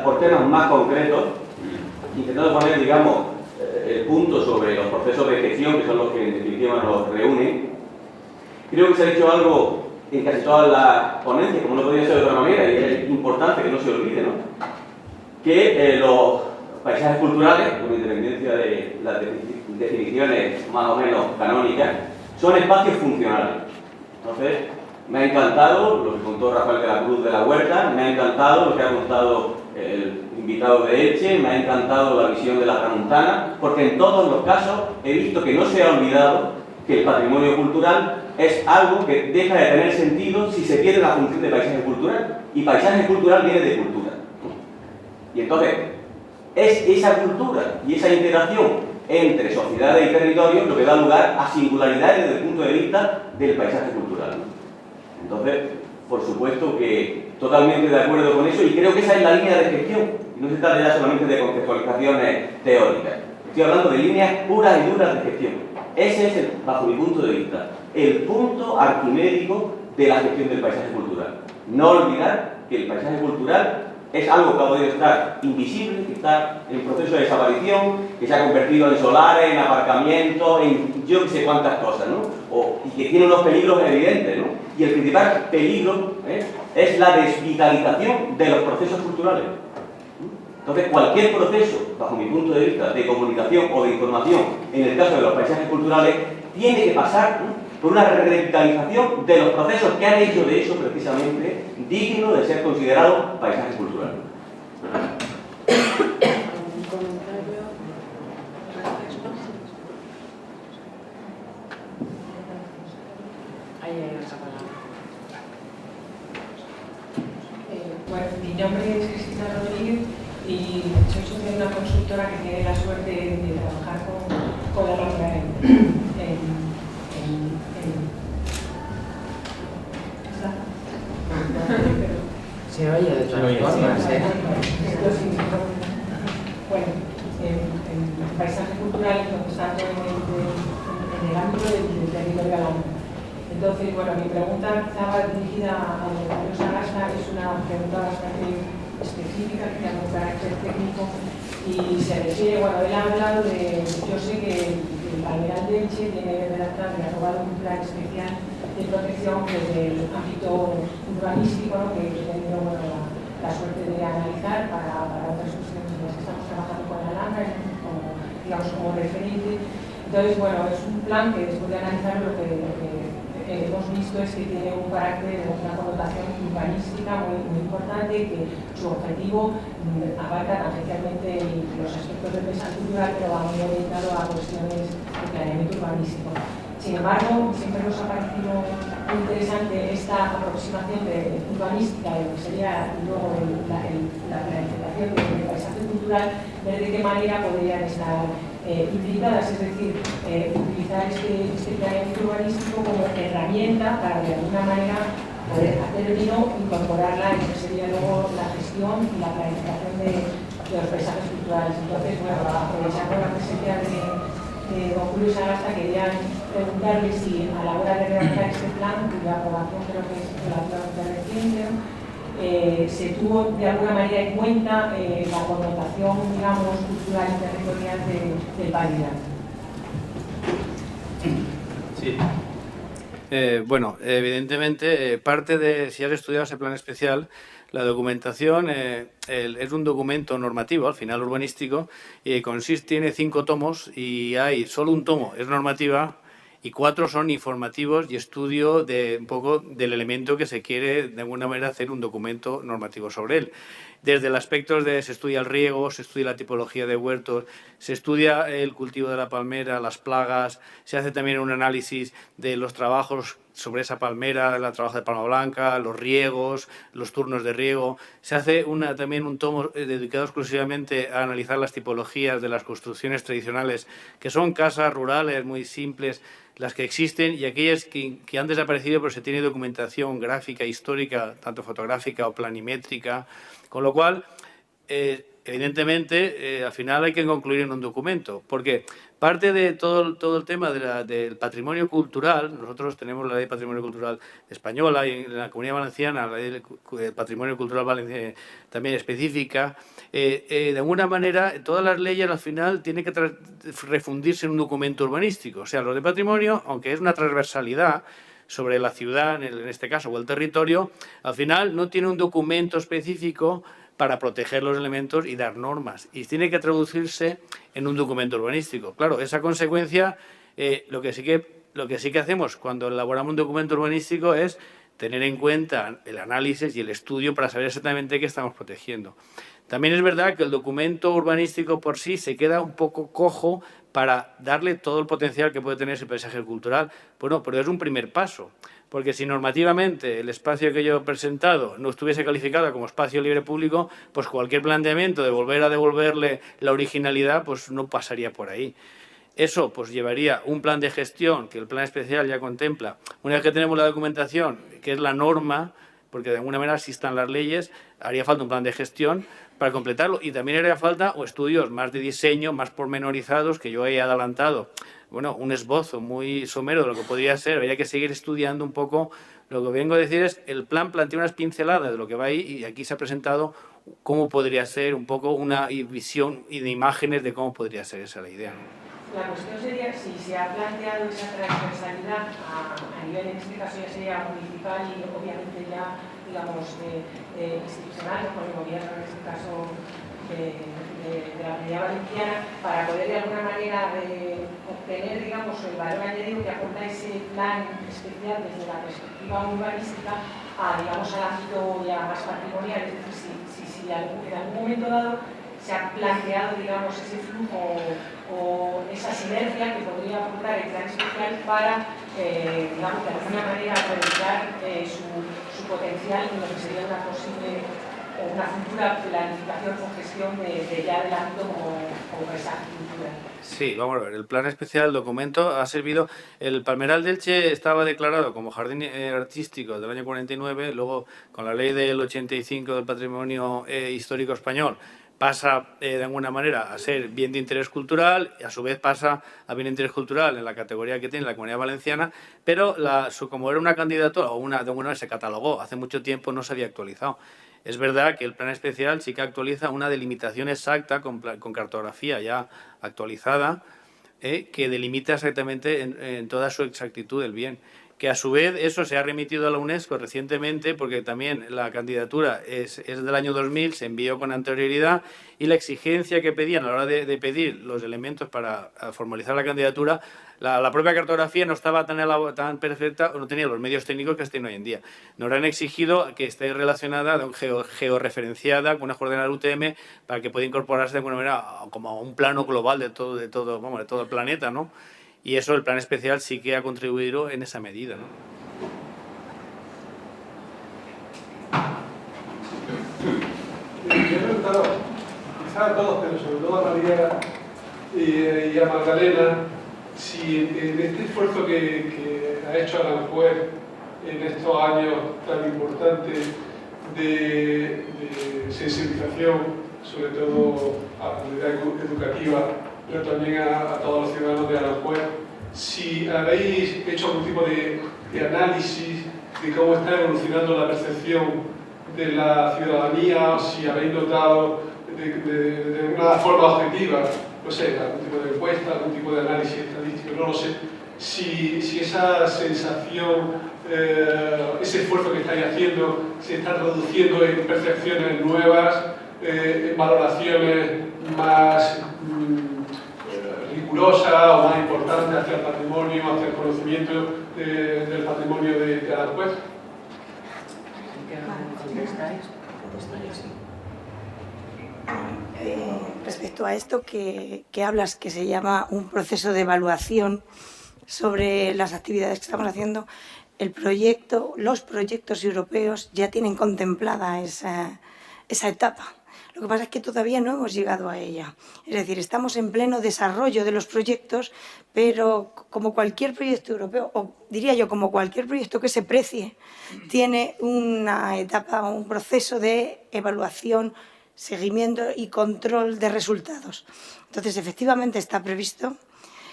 por temas más concretos, intentando poner, digamos, el punto sobre los procesos de gestión, que son los que en definitiva nos reúnen, creo que se ha dicho algo en casi todas las ponencias, como no podía ser de otra manera, y es importante que no se olvide, ¿no? Que los paisajes culturales, con independencia de las definiciones más o menos canónicas, son espacios funcionales. Entonces, me ha encantado lo que contó Rafael de la Cruz de la Huerta, me ha encantado lo que ha contado el invitado de Elche, me ha encantado la visión de la Tramuntana, porque en todos los casos he visto que no se ha olvidado que el patrimonio cultural es algo que deja de tener sentido si se pierde la función de paisaje cultural. Y paisaje cultural viene de cultura. Y entonces, es esa cultura y esa integración entre sociedades y territorios lo que da lugar a singularidades desde el punto de vista del paisaje cultural, ¿no? Entonces, por supuesto que totalmente de acuerdo con eso, y creo que esa es la línea de gestión, y no se trata ya solamente de conceptualizaciones teóricas. Estoy hablando de líneas puras y duras de gestión. Ese es, bajo mi punto de vista, el punto arquimédico de la gestión del paisaje cultural. No olvidar que el paisaje cultural es algo que ha podido estar invisible, que está en proceso de desaparición, que se ha convertido en solares, en aparcamientos, en yo no sé cuántas cosas, ¿no? Y que tiene unos peligros evidentes, ¿no? Y el principal peligro es la desvitalización de los procesos culturales. Entonces, cualquier proceso, bajo mi punto de vista, de comunicación o de información, en el caso de los paisajes culturales, tiene que pasar, ¿no?, por una revitalización de los procesos que han hecho de eso, precisamente, digno de ser considerado paisaje cultural. ¿Algún comentario? Ahí hay otra palabra. Bueno, mi nombre es Cristina Rodríguez y soy socia de una consultora que tiene la suerte de trabajar con la Rambla Se oye de todas formas, Bueno, en paisaje cultural, estando en el ámbito del territorio alambre. Entonces, bueno, mi pregunta estaba dirigida a Mario Sagasta, es una pregunta bastante específica que tiene un carácter técnico y se refiere, bueno, él ha hablado de, yo sé que el Palmeral de Elche tiene redactado y aprobado un plan especial de protección desde el ámbito urbanístico, ¿no?, que he tenido, bueno, la suerte de analizar para otras cuestiones en las que estamos trabajando con la Alhambra, como, digamos, como referente. Entonces, bueno, es un plan que después de analizar lo que hemos visto es que tiene un carácter, una connotación urbanística muy importante, que su objetivo abarca tangencialmente los aspectos del paisaje cultural, pero va muy orientado a cuestiones de planeamiento urbanístico. Sin embargo, siempre nos ha parecido muy interesante esta aproximación urbanística de lo que sería luego la planificación del paisaje cultural, ver de qué manera podrían estar implicadas, es decir, utilizar este planeamiento urbanístico como herramienta para de alguna manera poder hacer vino, incorporarla en lo que sería luego la gestión y la planificación de los paisajes culturales. Entonces, bueno, aprovechando la presencia de don Julio Sagasta, quería preguntarle si a la hora de redactar este plan, cuya aprobación creo que es relativamente reciente, se tuvo de alguna manera en cuenta la connotación, digamos, cultural y territorial del Palmeral. Sí. Bueno, evidentemente, parte de, si has estudiado ese plan especial, la documentación es un documento normativo, al final urbanístico, y tiene 5 tomos y hay solo un tomo es normativa y 4 son informativos y estudio de un poco del elemento que se quiere de alguna manera hacer un documento normativo sobre él. Desde el aspecto de se estudia el riego, se estudia la tipología de huertos, se estudia el cultivo de la palmera, las plagas, se hace también un análisis de los trabajos sobre esa palmera, el trabajo de palma blanca, los riegos, los turnos de riego. Se hace también un tomo dedicado exclusivamente a analizar las tipologías de las construcciones tradicionales, que son casas rurales muy simples, las que existen y aquellas que han desaparecido, pero se tiene documentación gráfica, histórica, tanto fotográfica o planimétrica, con lo cual, evidentemente, al final hay que concluir en un documento, porque parte de todo el tema del patrimonio cultural, nosotros tenemos la Ley de Patrimonio Cultural española y en la Comunidad Valenciana la Ley de Patrimonio Cultural también específica. De alguna manera, todas las leyes al final tienen que refundirse en un documento urbanístico. O sea, los de patrimonio, aunque es una transversalidad sobre la ciudad, en este caso, o el territorio, al final no tiene un documento específico para proteger los elementos y dar normas. Y tiene que traducirse en un documento urbanístico. Claro, esa consecuencia, lo que sí que hacemos cuando elaboramos un documento urbanístico es tener en cuenta el análisis y el estudio para saber exactamente qué estamos protegiendo. También es verdad que el documento urbanístico por sí se queda un poco cojo para darle todo el potencial que puede tener ese paisaje cultural. Bueno, pero es un primer paso, porque si normativamente el espacio que yo he presentado no estuviese calificado como espacio libre público, pues cualquier planteamiento de volver a devolverle la originalidad pues no pasaría por ahí. Eso pues llevaría un plan de gestión que el plan especial ya contempla. Una vez que tenemos la documentación, que es la norma, porque de alguna manera si están las leyes, haría falta un plan de gestión para completarlo, y también haría falta estudios más de diseño, más pormenorizados, que yo he adelantado. Bueno, un esbozo muy somero de lo que podría ser, habría que seguir estudiando un poco. Lo que vengo a decir es, el plan plantea unas pinceladas de lo que va ahí, y aquí se ha presentado cómo podría ser un poco una visión y de imágenes de cómo podría ser esa la idea, ¿no? La cuestión sería si se ha planteado esa transversalidad a nivel, en este caso ya sería municipal y obviamente ya, digamos, institucional, con el gobierno, en este caso de la Comunidad Valenciana, para poder de alguna manera obtener, digamos, el valor añadido que aporta ese plan especial desde la perspectiva urbanística digamos, al ámbito ya más patrimonial. Es decir, si en algún momento dado se ha planteado, digamos, ese flujo o esa sinergia que podría aportar el plan especial para, digamos, de alguna manera aprovechar su potencial en lo que sería una posible o una futura planificación o gestión ya del ámbito como paisaje cultural. Sí, vamos a ver, el plan especial, el documento, ha servido. El Palmeral de Elche estaba declarado como jardín artístico del año 49, luego con la ley del 85 del patrimonio histórico español, pasa de alguna manera a ser bien de interés cultural, y a su vez pasa a bien de interés cultural en la categoría que tiene la Comunidad Valenciana, pero como era una candidatura, o de alguna manera se catalogó hace mucho tiempo, no se había actualizado. Es verdad que el plan especial sí que actualiza una delimitación exacta con cartografía ya actualizada, que delimita exactamente en toda su exactitud el bien. Que a su vez eso se ha remitido a la UNESCO recientemente, porque también la candidatura es del año 2000, se envió con anterioridad, y la exigencia que pedían a la hora de pedir los elementos para formalizar la candidatura, la propia cartografía no estaba tan perfecta, o no tenía los medios técnicos que tiene hoy en día. Nos han exigido que esté relacionada, georreferenciada con una coordenada UTM, para que pueda incorporarse de alguna manera como a un plano global de todo el planeta, ¿no? Y eso el plan especial sí que ha contribuido en esa medida, ¿no? Yo he preguntado, quizás a todos, pero sobre todo a María y a Magdalena, si en este esfuerzo que ha hecho Aranjuez en estos años tan importantes de sensibilización, sobre todo a la comunidad educativa, pero también a todos los ciudadanos de Aranjuez, si habéis hecho algún tipo de análisis de cómo está evolucionando la percepción de la ciudadanía, o si habéis notado de una forma objetiva, no sé, algún tipo de encuesta, algún tipo de análisis estadístico, no lo sé, si esa sensación, ese esfuerzo que estáis haciendo se está traduciendo en percepciones nuevas, en valoraciones más rigurosa o más importante hacia el patrimonio, hacia el conocimiento del patrimonio de Aranjuez. Respecto a esto que hablas, que se llama un proceso de evaluación sobre las actividades que estamos haciendo, los proyectos europeos ya tienen contemplada esa etapa. Lo que pasa es que todavía no hemos llegado a ella. Es decir, estamos en pleno desarrollo de los proyectos, pero como cualquier proyecto europeo, o diría yo, como cualquier proyecto que se precie, tiene una etapa, un proceso de evaluación, seguimiento y control de resultados. Entonces, efectivamente está previsto.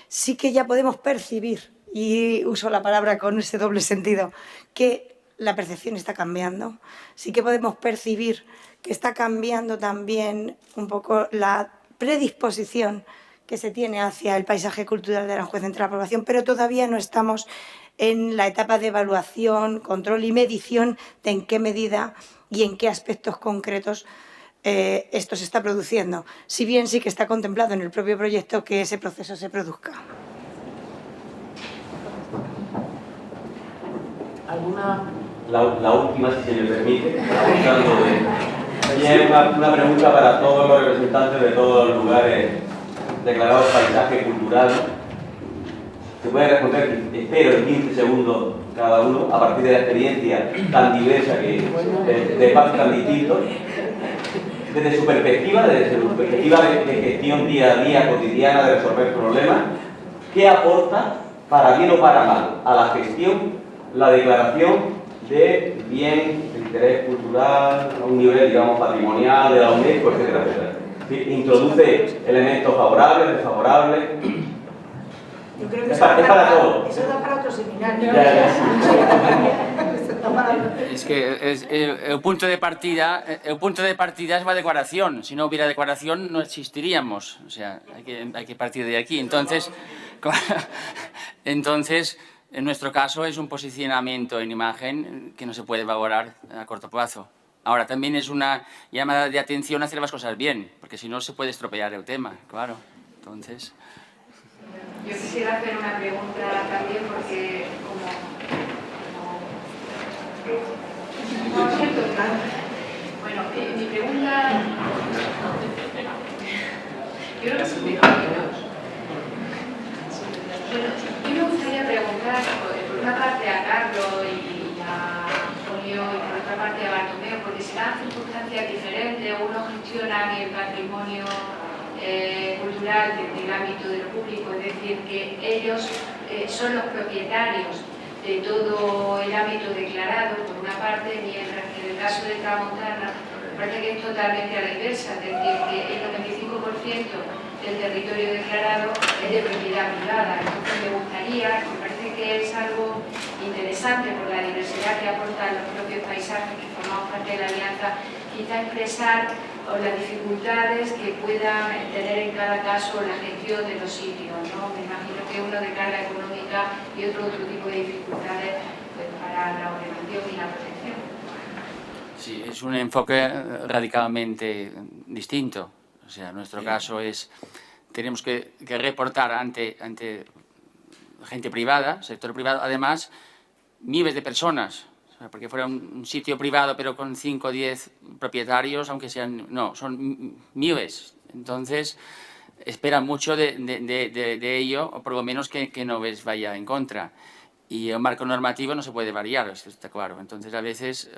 Sí que ya podemos percibir, y uso la palabra con ese doble sentido, que la percepción está cambiando. Sí que podemos percibir que está cambiando también un poco la predisposición que se tiene hacia el paisaje cultural de Aranjuez entre la población, pero todavía no estamos en la etapa de evaluación, control y medición de en qué medida y en qué aspectos concretos esto se está produciendo. Si bien sí que está contemplado en el propio proyecto que ese proceso se produzca. ¿Alguna? La última, si se me permite, hablando de Y es una pregunta para todos los representantes de todos los lugares declarados paisaje cultural. Se puede responder, espero, en 15 segundos cada uno, a partir de la experiencia tan diversa de espacios tan distintos, desde su perspectiva, de gestión día a día, cotidiana, de resolver problemas. ¿Qué aporta, para bien o para mal, a la gestión la declaración de bien de interés cultural a un nivel, digamos, patrimonial, de la UNESCO, etcétera, etcétera? ¿Introduce elementos favorables, desfavorables? Yo creo que es para todo. Eso da para otro seminario. Es que el punto de partida es la declaración. Si no hubiera declaración no existiríamos. O sea, hay que partir de aquí. Entonces, en nuestro caso es un posicionamiento en imagen que no se puede valorar a corto plazo. Ahora, también es una llamada de atención a hacer las cosas bien, porque si no se puede estropear el tema, claro. Entonces... Yo quisiera hacer una pregunta también porque bueno, mi pregunta... Yo me gustaría preguntar, por una parte a Carlos y a Julio y por otra parte a Bartomeu, porque se dan circunstancias diferentes, unos gestionan el patrimonio cultural desde el ámbito de lo público, es decir, que ellos son los propietarios de todo el ámbito declarado, por una parte, mientras que en el caso de Tramontana parece que es totalmente a la inversa, es decir, que el 95% del territorio declarado es de propiedad privada. Entonces me gustaría, me parece que es algo interesante por la diversidad que aportan los propios paisajes que formamos parte de la Alianza, quizá expresar las dificultades que puedan tener en cada caso la gestión de los sitios, ¿no? Me imagino que uno de carga económica y otro tipo de dificultades pues, para la ordenación y la protección. Sí, es un enfoque radicalmente distinto. O sea, en nuestro caso tenemos que reportar ante gente privada, sector privado, además, miles de personas. Porque fuera un sitio privado pero con 5 o 10 propietarios, aunque sean... No, son miles. Entonces, esperan mucho de ello, o por lo menos que no les vaya en contra. Y el marco normativo no se puede variar, esto está claro. Entonces, a veces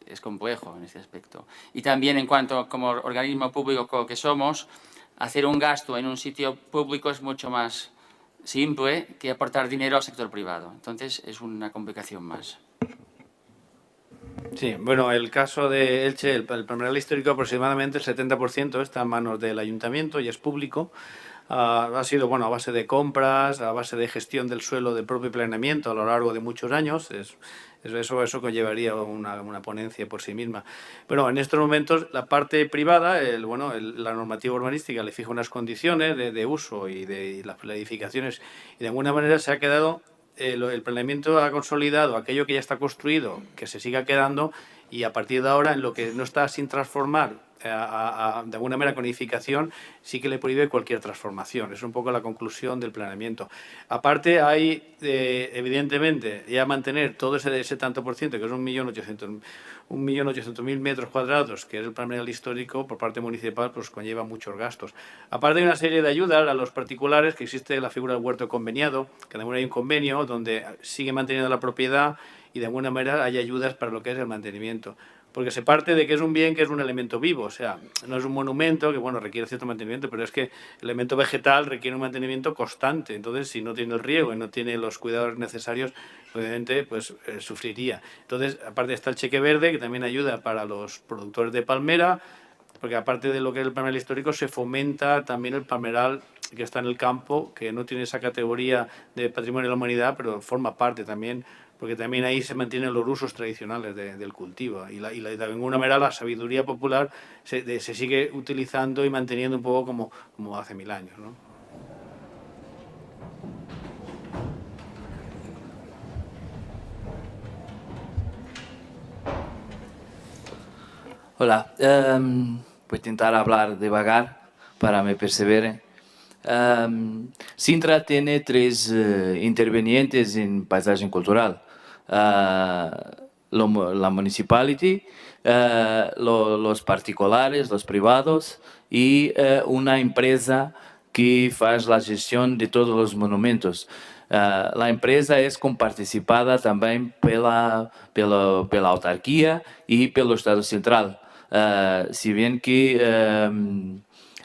es complejo en este aspecto. Y también, en cuanto como organismo público que somos, hacer un gasto en un sitio público es mucho más simple que aportar dinero al sector privado. Entonces, es una complicación más. Sí, bueno, el caso de Elche, el palmeral histórico, aproximadamente el 70% está en manos del ayuntamiento y es público. Ha sido, bueno, a base de compras, a base de gestión del suelo, del propio planeamiento a lo largo de muchos años. Eso conllevaría una ponencia por sí misma. Pero en estos momentos la parte privada, la normativa urbanística le fija unas condiciones de uso y de las edificaciones y de alguna manera se ha quedado... el planeamiento ha consolidado aquello que ya está construido, que se siga quedando y a partir de ahora en lo que no está sin transformar de alguna manera con edificación sí que le prohíbe cualquier transformación. Es un poco la conclusión del planeamiento. Aparte hay evidentemente ya mantener todo ese tanto por ciento que es 1.800.000 metros cuadrados que es el planeamiento histórico por parte municipal, pues conlleva muchos gastos. Aparte hay una serie de ayudas a los particulares, que existe la figura del huerto conveniado, que de alguna manera hay un convenio donde sigue manteniendo la propiedad y de alguna manera hay ayudas para lo que es el mantenimiento. Porque se parte de que es un bien que es un elemento vivo, o sea, no es un monumento que, bueno, requiere cierto mantenimiento, pero es que el elemento vegetal requiere un mantenimiento constante, entonces si no tiene el riego y no tiene los cuidados necesarios, obviamente, pues sufriría. Entonces, aparte está el cheque verde, que también ayuda para los productores de palmera, porque aparte de lo que es el palmeral histórico, se fomenta también el palmeral que está en el campo, que no tiene esa categoría de patrimonio de la humanidad, pero forma parte también, porque también ahí se mantienen los usos tradicionales del cultivo y de alguna manera la sabiduría popular se sigue utilizando y manteniendo un poco como hace 1000 años, ¿no? Hola, voy a intentar hablar devagar para me perseveren. Sintra tiene 3 intervenientes en paisaje cultural. la municipality, los particulares, los privados y una empresa que faz a gestão de todos os monumentos. A empresa é comparticipada também pela autarquia e pelo Estado Central, si bien que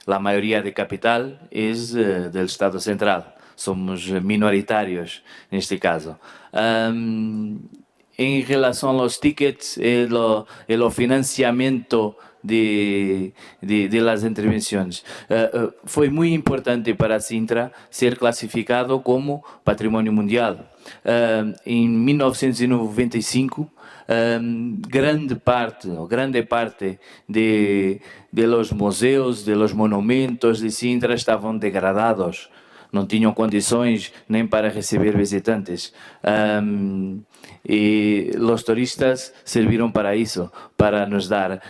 a maioria de capital é do Estado Central. Somos minoritários neste caso. Em relação aos tickets e o financiamento de las intervenciones. Foi muy importante para Sintra ser clasificado como Patrimonio Mundial. En 1995, grande parte de los museos, de los monumentos de Sintra estavam degradados. Não tinham condições nem para receber visitantes. Y los turistas sirvieron para eso, para nos dar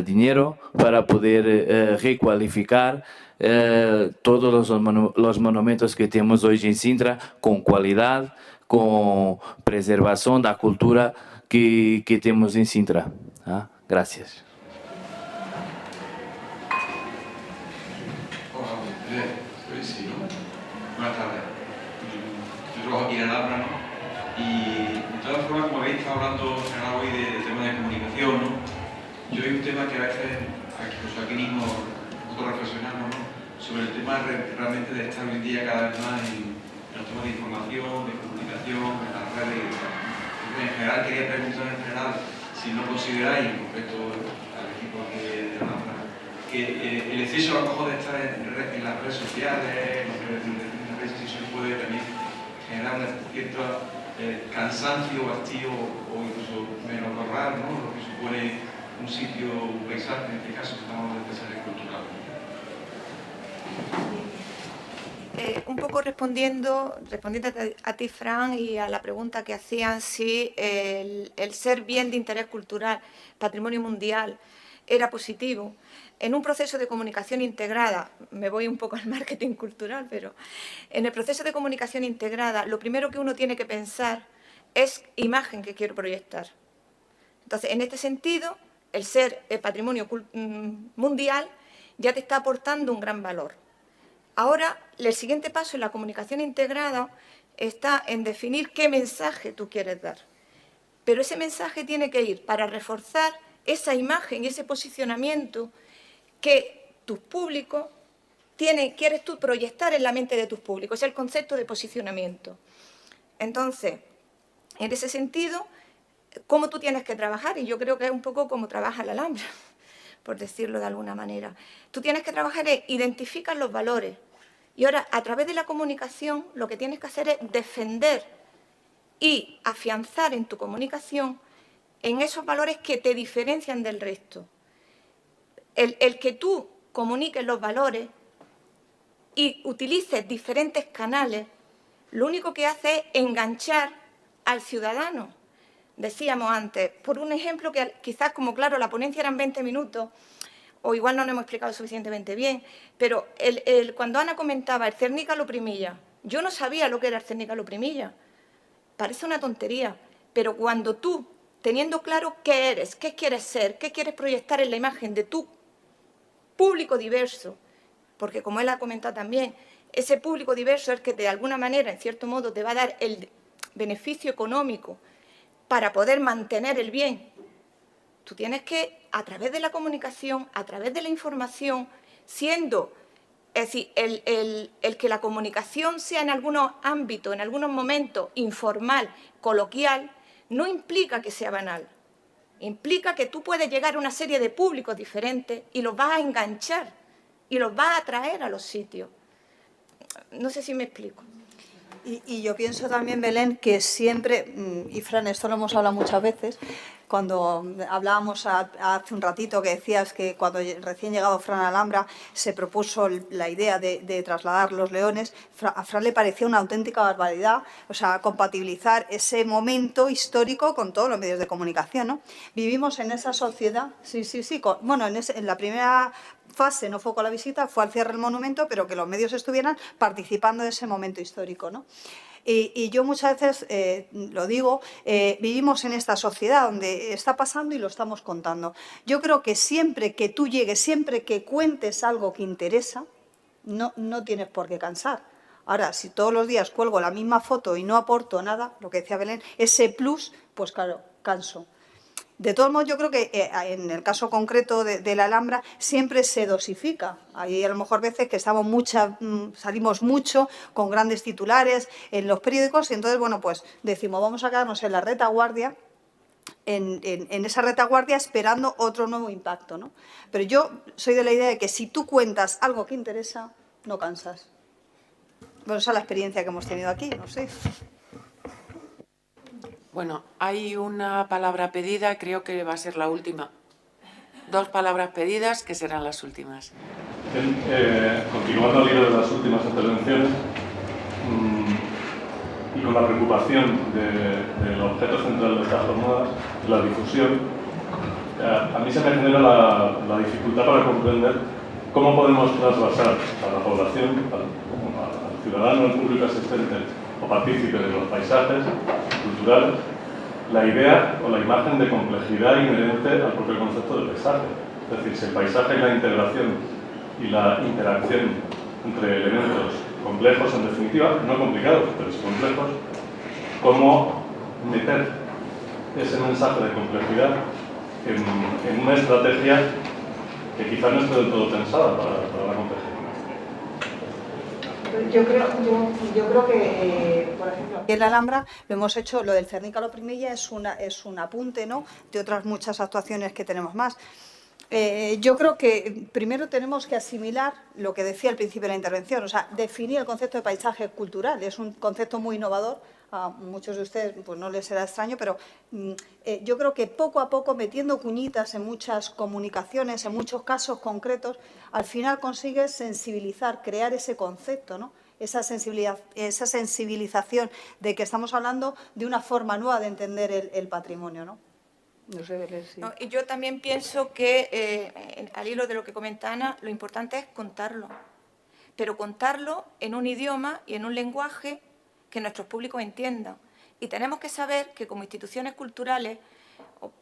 dinero, para poder recualificar todos los monumentos que tenemos hoy en Sintra con cualidad, con preservación de la cultura que tenemos en Sintra. Gracias. Buenas tardes. Yo trabajo aquí en Alhambra, ¿no? Y de todas formas, como habéis estado hablando hoy del tema de comunicación, ¿no? Yo hay un tema que a veces aquí mismo nosotros reflexionamos, ¿no? Sobre el tema realmente de estar hoy en día cada vez más en los temas de información, de comunicación, en las redes y demás. En general quería preguntar si no consideráis, en concreto al equipo aquí de Alhambra, que el exceso a lo mejor de estar en las redes sociales, si eso puede también generar un cierto cansancio, hastío o incluso menos ahorrar, ¿no? Lo que supone un sitio, un paisaje, en este caso estamos hablando de paisaje cultural. Un poco respondiendo a ti, Fran, y a la pregunta que hacían si el ser bien de interés cultural, patrimonio mundial, era positivo. En un proceso de comunicación integrada, me voy un poco al marketing cultural, pero en el proceso de comunicación integrada, lo primero que uno tiene que pensar es imagen que quiero proyectar. Entonces, en este sentido, el ser patrimonio mundial ya te está aportando un gran valor. Ahora, el siguiente paso en la comunicación integrada está en definir qué mensaje tú quieres dar. Pero ese mensaje tiene que ir para reforzar esa imagen y ese posicionamiento que tus públicos quieres tú proyectar en la mente de tus públicos. Es el concepto de posicionamiento. Entonces, en ese sentido, ¿cómo tú tienes que trabajar? Y yo creo que es un poco como trabaja la Alhambra, por decirlo de alguna manera. Tú tienes que trabajar es identificar los valores. Y ahora, a través de la comunicación, lo que tienes que hacer es defender y afianzar en tu comunicación en esos valores que te diferencian del resto. El que tú comuniques los valores y utilices diferentes canales, lo único que hace es enganchar al ciudadano. Decíamos antes, por un ejemplo que quizás, como claro, la ponencia eran 20 minutos, o igual no lo hemos explicado suficientemente bien, pero cuando Ana comentaba el Cernica Loprimilla, yo no sabía lo que era el Cernica Loprimilla. Parece una tontería, pero cuando tú, teniendo claro qué eres, qué quieres ser, qué quieres proyectar en la imagen de tu público diverso, porque como él ha comentado también, ese público diverso es el que de alguna manera, en cierto modo, te va a dar el beneficio económico para poder mantener el bien. Tú tienes que, a través de la comunicación, a través de la información, siendo, es decir, el que la comunicación sea en algunos ámbitos, en algunos momentos, informal, coloquial, no implica que sea banal. Implica que tú puedes llegar a una serie de públicos diferentes y los vas a enganchar y los vas a atraer a los sitios. No sé si me explico. Y yo pienso también, Belén, que siempre, y Fran, esto lo hemos hablado muchas veces, cuando hablábamos hace un ratito que decías que cuando recién llegado Fran a Alhambra se propuso la idea de trasladar los leones, a Fran le parecía una auténtica barbaridad, o sea, compatibilizar ese momento histórico con todos los medios de comunicación, ¿no? Vivimos en esa sociedad, bueno, en la primera fase no fue con la visita, fue al cierre del monumento, pero que los medios estuvieran participando de ese momento histórico, ¿no? Y yo muchas veces, lo digo, vivimos en esta sociedad donde está pasando y lo estamos contando. Yo creo que siempre que tú llegues, siempre que cuentes algo que interesa, no tienes por qué cansar. Ahora, si todos los días cuelgo la misma foto y no aporto nada, lo que decía Belén, ese plus, pues claro, canso. De todos modos, yo creo que en el caso concreto de la Alhambra siempre se dosifica. Hay a lo mejor veces que salimos mucho con grandes titulares en los periódicos y entonces, bueno, pues decimos, vamos a quedarnos en la retaguardia, en esa retaguardia esperando otro nuevo impacto, ¿no? Pero yo soy de la idea de que si tú cuentas algo que interesa, no cansas. Bueno, esa es la experiencia que hemos tenido aquí, no sé. Bueno, hay una palabra pedida, creo que va a ser la última. 2 palabras pedidas que serán las últimas. Continuando al hilo de las últimas intervenciones y con la preocupación del objeto central de estas jornadas, la difusión, a mí se me genera la dificultad para comprender cómo podemos trasvasar a la población, al ciudadano, al público asistente o partícipe de los paisajes culturales, la idea o la imagen de complejidad inherente al propio concepto de paisaje. Es decir, si el paisaje y la integración y la interacción entre elementos complejos, en definitiva, no complicados, pero sí complejos, cómo meter ese mensaje de complejidad en una estrategia que quizás no esté del todo pensada para la complejidad. Yo creo que, por ejemplo, aquí en la Alhambra lo hemos hecho, lo del Cernica lo Primilla es un apunte, ¿no?, de otras muchas actuaciones que tenemos más. Yo creo que primero tenemos que asimilar lo que decía al principio de la intervención, o sea, definir el concepto de paisaje cultural. Es un concepto muy innovador, a muchos de ustedes pues no les será extraño, pero yo creo que poco a poco, metiendo cuñitas en muchas comunicaciones, en muchos casos concretos, al final consigues sensibilizar, crear ese concepto, ¿no? Esa sensibilización de que estamos hablando de una forma nueva de entender el patrimonio, ¿no? No sé, Belén, sí. No, y yo también pienso que, al hilo de lo que comenta Ana, lo importante es contarlo, pero contarlo en un idioma y en un lenguaje que nuestros públicos entiendan. Y tenemos que saber que como instituciones culturales, o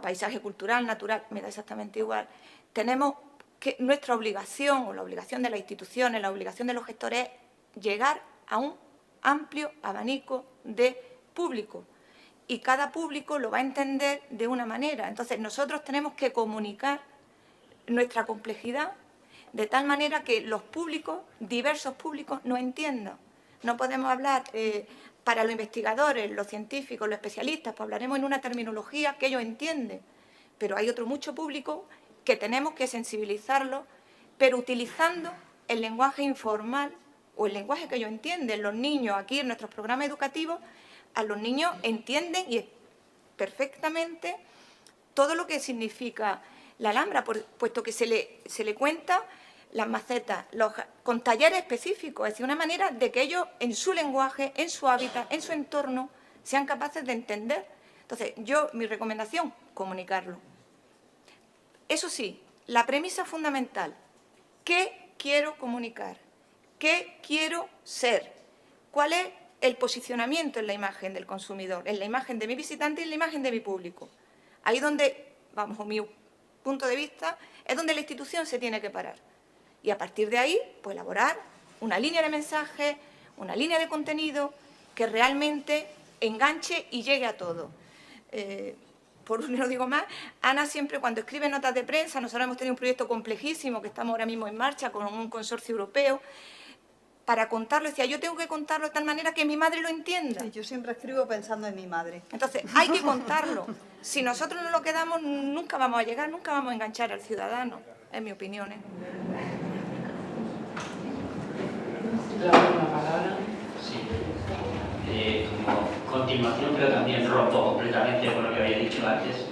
paisaje cultural, natural, me da exactamente igual, tenemos que nuestra obligación, o la obligación de las instituciones, la obligación de los gestores, es llegar a un amplio abanico de público. Y cada público lo va a entender de una manera. Entonces, nosotros tenemos que comunicar nuestra complejidad de tal manera que los públicos, diversos públicos, nos entiendan. No podemos hablar para los investigadores, los científicos, los especialistas, pues hablaremos en una terminología que ellos entienden. Pero hay otro mucho público que tenemos que sensibilizarlo, pero utilizando el lenguaje informal o el lenguaje que ellos entienden. Los niños aquí en nuestros programas educativos, a los niños entienden y perfectamente todo lo que significa la Alhambra, puesto que se le cuenta las macetas, con talleres específicos, es decir, una manera de que ellos en su lenguaje, en su hábitat, en su entorno, sean capaces de entender. Entonces, mi recomendación, comunicarlo. Eso sí, la premisa fundamental, ¿qué quiero comunicar? ¿Qué quiero ser? ¿Cuál es el posicionamiento en la imagen del consumidor, en la imagen de mi visitante y en la imagen de mi público? Ahí donde, bajo mi punto de vista, es donde la institución se tiene que parar. Y a partir de ahí, pues elaborar una línea de mensaje, una línea de contenido que realmente enganche y llegue a todo. Por un no digo más, Ana siempre cuando escribe notas de prensa, nosotros hemos tenido un proyecto complejísimo que estamos ahora mismo en marcha con un consorcio europeo, para contarlo, decía, yo tengo que contarlo de tal manera que mi madre lo entienda. Sí, yo siempre escribo pensando en mi madre. Entonces, hay que contarlo. Si nosotros no lo quedamos, nunca vamos a llegar, nunca vamos a enganchar al ciudadano, en mi opinión. Sí. Como continuación, pero también rompo completamente con lo que había dicho antes,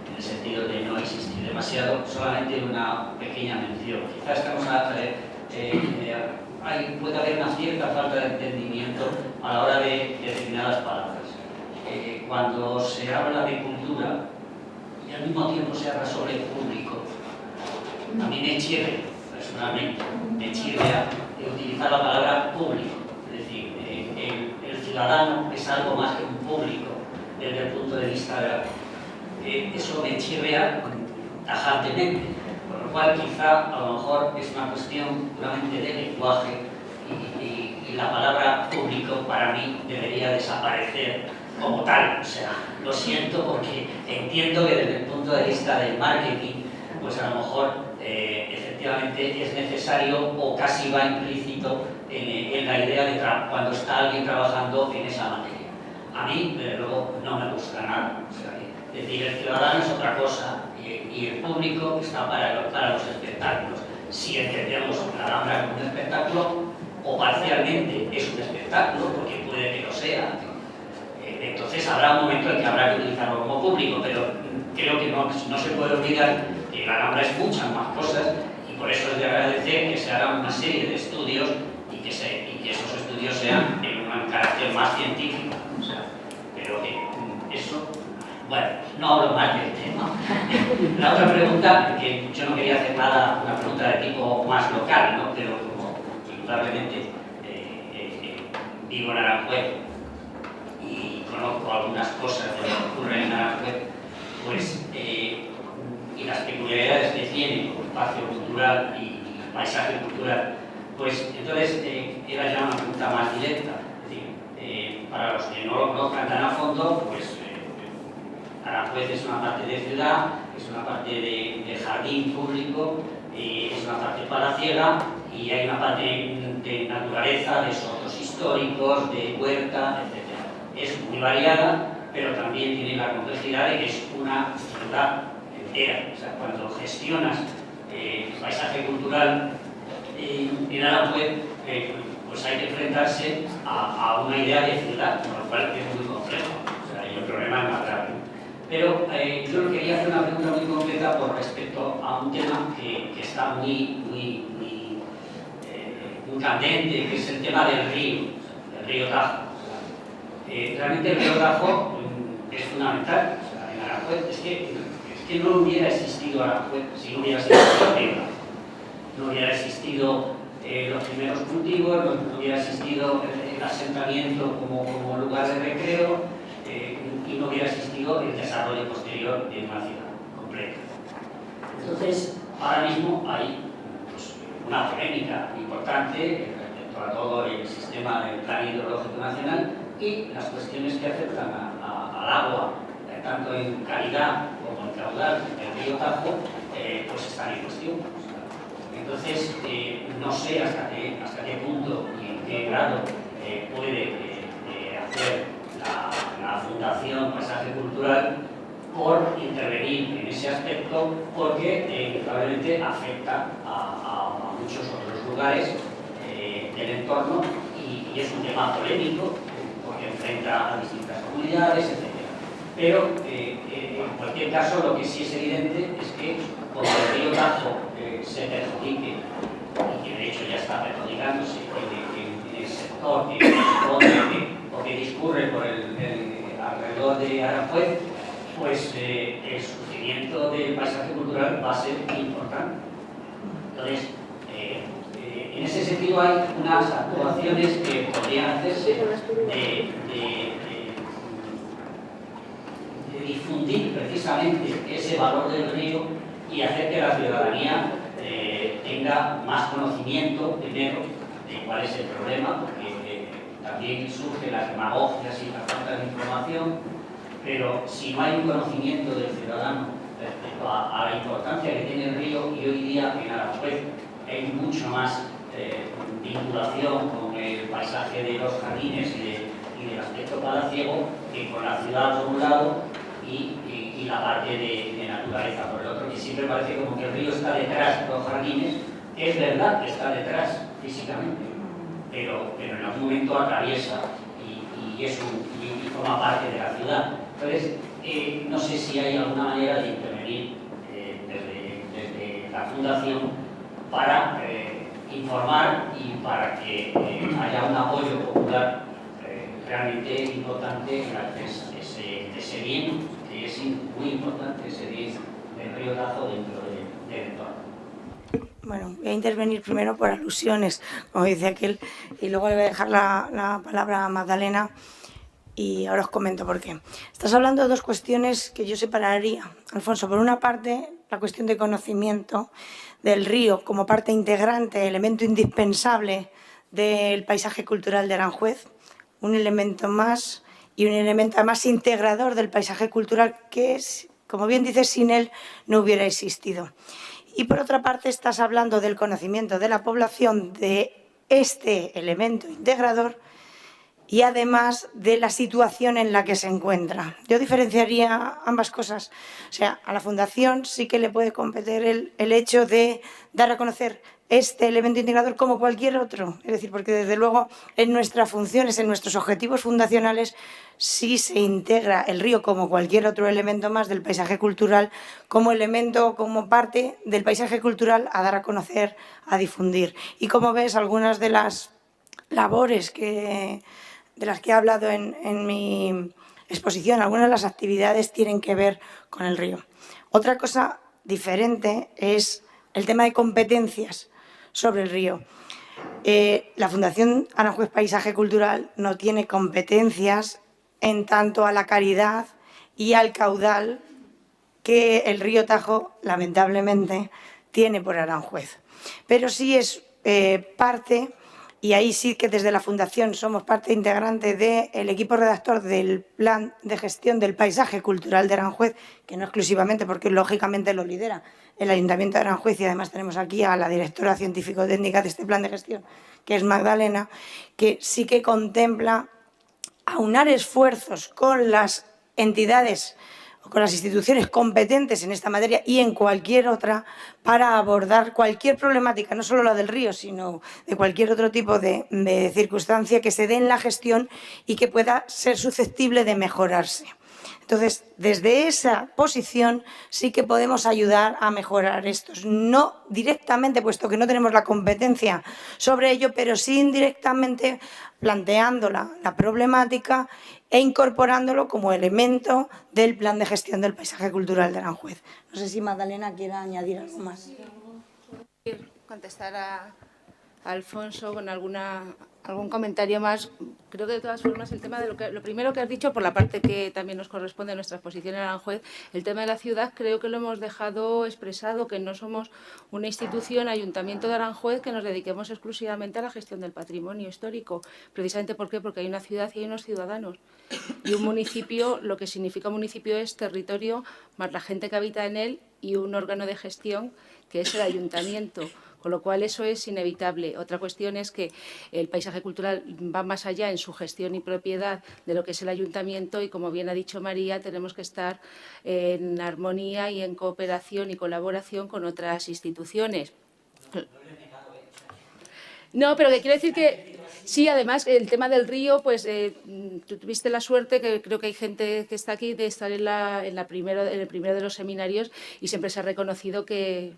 en el sentido de no existir demasiado, solamente una pequeña mención. Quizás estamos puede haber una cierta falta de entendimiento a la hora de determinadas palabras. Cuando se habla de cultura y al mismo tiempo se habla sobre el público, a mí me chirre, personalmente, me chirrea utilizar la palabra público. Es decir, el ciudadano es algo más que un público desde el punto de vista de la... eso me chirrea tajantemente, por lo cual quizá a lo mejor es una cuestión puramente de lenguaje y la palabra público para mí debería desaparecer como tal. O sea, lo siento porque entiendo que desde el punto de vista del marketing, pues a lo mejor efectivamente es necesario o casi va implícito en la idea de cuando está alguien trabajando en esa materia. A mí, desde luego, no me gusta nada. O sea, es decir, el ciudadano es otra cosa y el público está para los espectáculos. Si entendemos la Alhambra como un espectáculo, o parcialmente es un espectáculo, porque puede que lo sea, entonces habrá un momento en que habrá que utilizarlo como público, pero creo que no se puede olvidar que la Alhambra es muchas más cosas y por eso es de agradecer que se hagan una serie de estudios y que esos estudios sean en un carácter más científico. O sea, pero que eso... Bueno, no hablo más del tema. La otra pregunta, que yo no quería hacer nada, una pregunta de tipo más local, ¿no? Pero como indudablemente vivo en Aranjuez y conozco algunas cosas de lo que ocurre en Aranjuez, pues, y las peculiaridades que tiene como espacio cultural y paisaje cultural, pues entonces era ya una pregunta más directa. Es decir, para los que no lo conozcan tan a fondo, pues Aranjuez es una parte de ciudad, es una parte de jardín público, es una parte palaciega y hay una parte de naturaleza, de sotos históricos, de huerta, etc. Es muy variada, pero también tiene la complejidad de que es una ciudad entera. O sea, cuando gestionas paisaje cultural en Aranjuez, pues hay que enfrentarse a una idea de ciudad, con lo cual es muy complejo. O sea, y el problema es más grave. Pero yo quería hacer una pregunta muy concreta por respecto a un tema que está muy candente, que es el tema del río Tajo. Realmente el río Tajo es fundamental. O sea, en Aranjuez es que no hubiera existido Aranjuez si no hubiera existido el río Tajo. No hubiera existido los primeros cultivos, no hubiera existido el asentamiento como lugar de recreo, y no hubiera existido el desarrollo posterior de una ciudad completa. Entonces, ahora mismo hay pues, una polémica importante respecto a todo el sistema del Plan Hidrológico Nacional y las cuestiones que afectan al agua, tanto en calidad como en caudal del río Tajo, pues están en cuestión. Entonces, no sé hasta qué punto y en qué grado puede hacer la Fundación Paisaje Cultural por intervenir en ese aspecto, porque probablemente afecta a muchos otros lugares del entorno y es un tema polémico porque enfrenta a distintas comunidades, etc. Pero en cualquier caso lo que sí es evidente es que cuando el río Tajo se perjudique, y que de hecho ya está perjudicándose en el sector que discurre por alrededor de Aranjuez, pues el sufrimiento del paisaje cultural va a ser importante. Entonces, en ese sentido hay unas actuaciones que podrían hacerse de difundir precisamente ese valor del río y hacer que la ciudadanía tenga más conocimiento, primero, de cuál es el problema, porque también surgen las demagogias y las faltas de información, pero si no hay un conocimiento del ciudadano respecto a la importancia que tiene el río, y hoy día en Aranjuez hay mucho más vinculación con el paisaje de los jardines y del aspecto palaciego que con la ciudad por un lado y la parte de naturaleza por el otro, que siempre parece como que el río está detrás de los jardines. Es verdad que está detrás físicamente, pero en algún momento atraviesa y forma parte de la ciudad. Entonces, no sé si hay alguna manera de intervenir desde la Fundación para informar y para que haya un apoyo popular realmente importante en la defensa de ese bien, que es muy importante, ese bien del río Tajo dentro del entorno. Bueno, voy a intervenir primero por alusiones, como dice aquel, y luego le voy a dejar la palabra a Magdalena y ahora os comento por qué. Estás hablando de dos cuestiones que yo separaría, Alfonso. Por una parte, la cuestión de conocimiento del río como parte integrante, elemento indispensable del paisaje cultural de Aranjuez, un elemento más y un elemento además integrador del paisaje cultural que, como bien dices, sin él no hubiera existido. Y por otra parte estás hablando del conocimiento de la población de este elemento integrador y además de la situación en la que se encuentra. Yo diferenciaría ambas cosas. O sea, a la Fundación sí que le puede competir el hecho de dar a conocer este elemento integrador como cualquier otro. Es decir, porque desde luego en nuestras funciones, en nuestros objetivos fundacionales, sí se integra el río como cualquier otro elemento más del paisaje cultural, como elemento, como parte del paisaje cultural a dar a conocer, a difundir. Y como ves, algunas de las labores de las que he hablado en mi exposición, algunas de las actividades tienen que ver con el río. Otra cosa diferente es el tema de competencias sobre el río. La Fundación Aranjuez Paisaje Cultural no tiene competencias en tanto a la calidad y al caudal que el río Tajo, lamentablemente, tiene por Aranjuez. Pero sí es parte, y ahí sí que desde la Fundación somos parte integrante del equipo redactor del Plan de Gestión del Paisaje Cultural de Aranjuez, que no exclusivamente, porque lógicamente lo lidera el Ayuntamiento de Aranjuez, y además tenemos aquí a la directora científico-técnica de este plan de gestión, que es Magdalena, que sí que contempla aunar esfuerzos con las entidades o con las instituciones competentes en esta materia y en cualquier otra para abordar cualquier problemática, no solo la del río, sino de cualquier otro tipo de circunstancia que se dé en la gestión y que pueda ser susceptible de mejorarse. Entonces, desde esa posición sí que podemos ayudar a mejorar estos. No directamente, puesto que no tenemos la competencia sobre ello, pero sí indirectamente planteando la problemática e incorporándolo como elemento del plan de gestión del paisaje cultural de Aranjuez. No sé si Magdalena quiere añadir algo más. Contestar a Alfonso con algún comentario más. Creo que de todas formas el tema de lo primero que has dicho, por la parte que también nos corresponde a nuestra exposición en Aranjuez, el tema de la ciudad, creo que lo hemos dejado expresado, que no somos una institución, Ayuntamiento de Aranjuez, que nos dediquemos exclusivamente a la gestión del patrimonio histórico. Precisamente ¿por qué? Porque hay una ciudad y hay unos ciudadanos. Y un municipio, lo que significa un municipio es territorio más la gente que habita en él y un órgano de gestión que es el ayuntamiento. Con lo cual eso es inevitable. Otra cuestión es que el paisaje cultural va más allá en su gestión y propiedad de lo que es el ayuntamiento y, como bien ha dicho María, tenemos que estar en armonía y en cooperación y colaboración con otras instituciones. No, pero que quiero decir que sí, además, el tema del río, pues tú tuviste la suerte, que creo que hay gente que está aquí, de estar en el primero de los seminarios y siempre se ha reconocido que...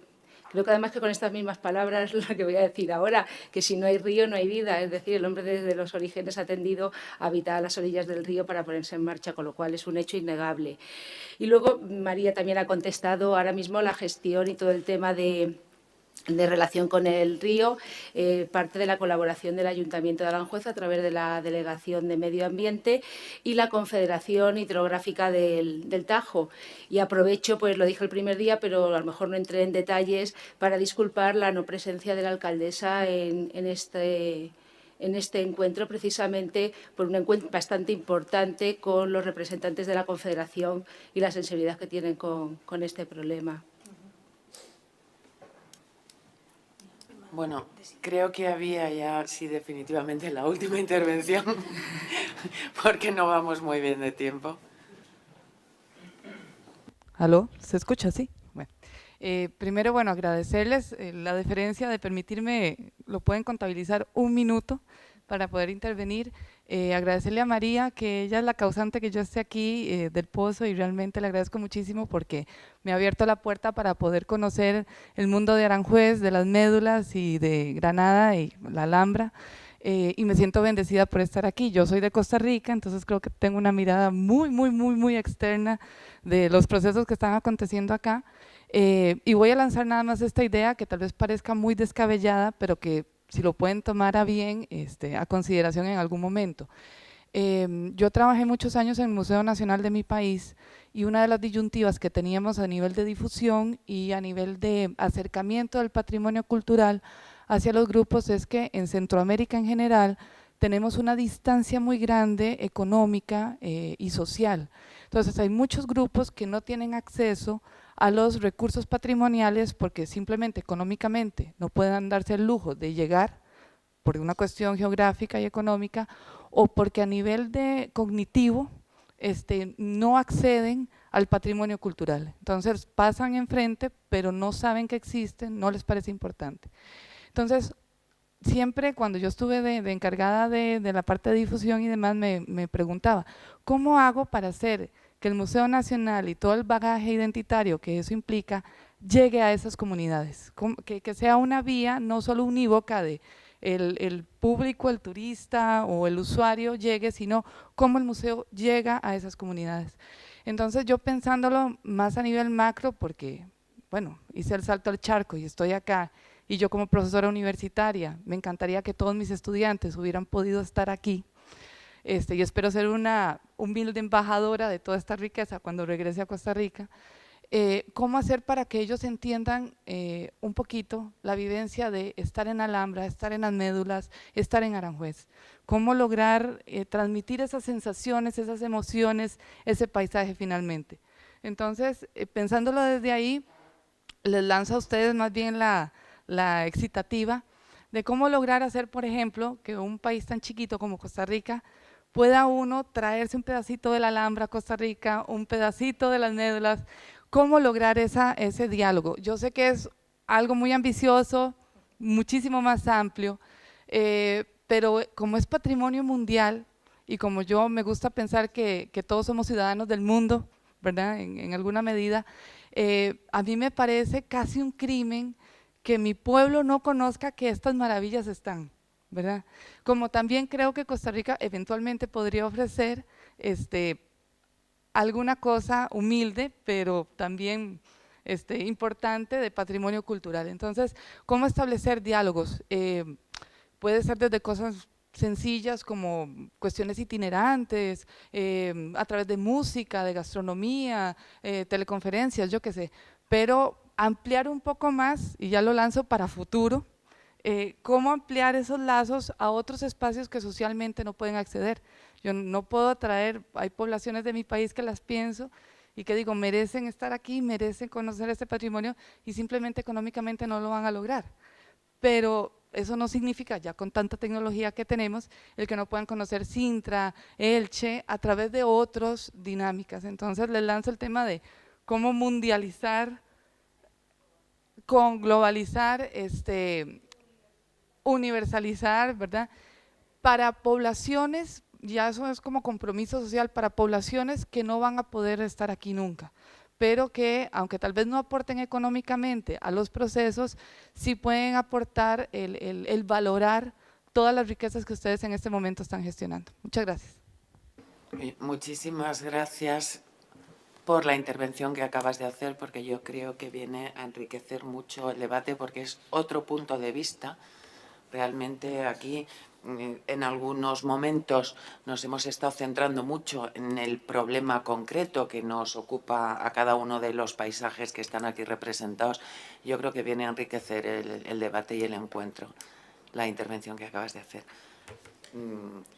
Creo que además que con estas mismas palabras lo que voy a decir ahora, que si no hay río no hay vida, es decir, el hombre desde los orígenes ha tendido a habitar a las orillas del río para ponerse en marcha, con lo cual es un hecho innegable. Y luego María también ha contestado ahora mismo la gestión y todo el tema de relación con el río, parte de la colaboración del Ayuntamiento de Aranjuez a través de la Delegación de Medio Ambiente y la Confederación Hidrográfica del Tajo. Y aprovecho, pues lo dije el primer día, pero a lo mejor no entré en detalles, para disculpar la no presencia de la alcaldesa en este encuentro, precisamente por un encuentro bastante importante con los representantes de la Confederación y la sensibilidad que tienen con este problema. Bueno, creo que había ya, sí, definitivamente la última intervención, porque no vamos muy bien de tiempo. ¿Aló? ¿Se escucha? Sí. Bueno. Primero, bueno, agradecerles la deferencia de permitirme, lo pueden contabilizar, 1 minuto para poder intervenir. Agradecerle a María, que ella es la causante que yo esté aquí del Pozo, y realmente le agradezco muchísimo porque me ha abierto la puerta para poder conocer el mundo de Aranjuez, de las médulas y de Granada y la Alhambra, y me siento bendecida por estar aquí. Yo soy de Costa Rica, entonces creo que tengo una mirada muy externa de los procesos que están aconteciendo acá. Y voy a lanzar nada más esta idea que tal vez parezca muy descabellada, pero que si lo pueden tomar a bien, a consideración en algún momento. Yo trabajé muchos años en el Museo Nacional de mi país y una de las disyuntivas que teníamos a nivel de difusión y a nivel de acercamiento del patrimonio cultural hacia los grupos es que en Centroamérica en general tenemos una distancia muy grande económica y social. Entonces hay muchos grupos que no tienen acceso a los recursos patrimoniales porque simplemente económicamente no pueden darse el lujo de llegar por una cuestión geográfica y económica o porque a nivel de cognitivo no acceden al patrimonio cultural. Entonces pasan enfrente pero no saben que existen, no les parece importante. Entonces siempre cuando yo estuve de encargada de la parte de difusión y demás me preguntaba, ¿cómo hago para hacer que el Museo Nacional y todo el bagaje identitario que eso implica llegue a esas comunidades? Que sea una vía no solo unívoca de el público, el turista o el usuario llegue, sino cómo el museo llega a esas comunidades. Entonces yo pensándolo más a nivel macro, porque bueno, hice el salto al charco y estoy acá, y yo como profesora universitaria, me encantaría que todos mis estudiantes hubieran podido estar aquí. Y espero ser una humilde embajadora de toda esta riqueza cuando regrese a Costa Rica. ¿Cómo hacer para que ellos entiendan un poquito la vivencia de estar en Alhambra, estar en las médulas, estar en Aranjuez? ¿Cómo lograr transmitir esas sensaciones, esas emociones, ese paisaje finalmente? Entonces, pensándolo desde ahí, les lanzo a ustedes más bien la excitativa de cómo lograr hacer, por ejemplo, que un país tan chiquito como Costa Rica pueda uno traerse un pedacito de la Alhambra a Costa Rica, un pedacito de las médulas, cómo lograr ese diálogo. Yo sé que es algo muy ambicioso, muchísimo más amplio, pero como es patrimonio mundial y como yo me gusta pensar que todos somos ciudadanos del mundo, ¿verdad? En alguna medida, a mí me parece casi un crimen que mi pueblo no conozca que estas maravillas están, ¿verdad? Como también creo que Costa Rica eventualmente podría ofrecer alguna cosa humilde, pero también importante de patrimonio cultural. Entonces, ¿cómo establecer diálogos? Puede ser desde cosas sencillas como cuestiones itinerantes, a través de música, de gastronomía, teleconferencias, yo qué sé, pero ampliar un poco más, y ya lo lanzo para futuro, cómo ampliar esos lazos a otros espacios que socialmente no pueden acceder. Yo no puedo atraer, hay poblaciones de mi país que las pienso y que digo, merecen estar aquí, merecen conocer este patrimonio y simplemente económicamente no lo van a lograr. Pero eso no significa, ya con tanta tecnología que tenemos, el que no puedan conocer Sintra, Elche, a través de otras dinámicas. Entonces les lanzo el tema de cómo mundializar, con globalizar, universalizar, ¿verdad? Para poblaciones, ya eso es como compromiso social, para poblaciones que no van a poder estar aquí nunca, pero que aunque tal vez no aporten económicamente a los procesos, sí pueden aportar el valorar todas las riquezas que ustedes en este momento están gestionando. Muchas gracias. Muchísimas gracias por la intervención que acabas de hacer, porque yo creo que viene a enriquecer mucho el debate, porque es otro punto de vista. Realmente aquí en algunos momentos nos hemos estado centrando mucho en el problema concreto que nos ocupa a cada uno de los paisajes que están aquí representados. Yo creo que viene a enriquecer el debate y el encuentro, la intervención que acabas de hacer.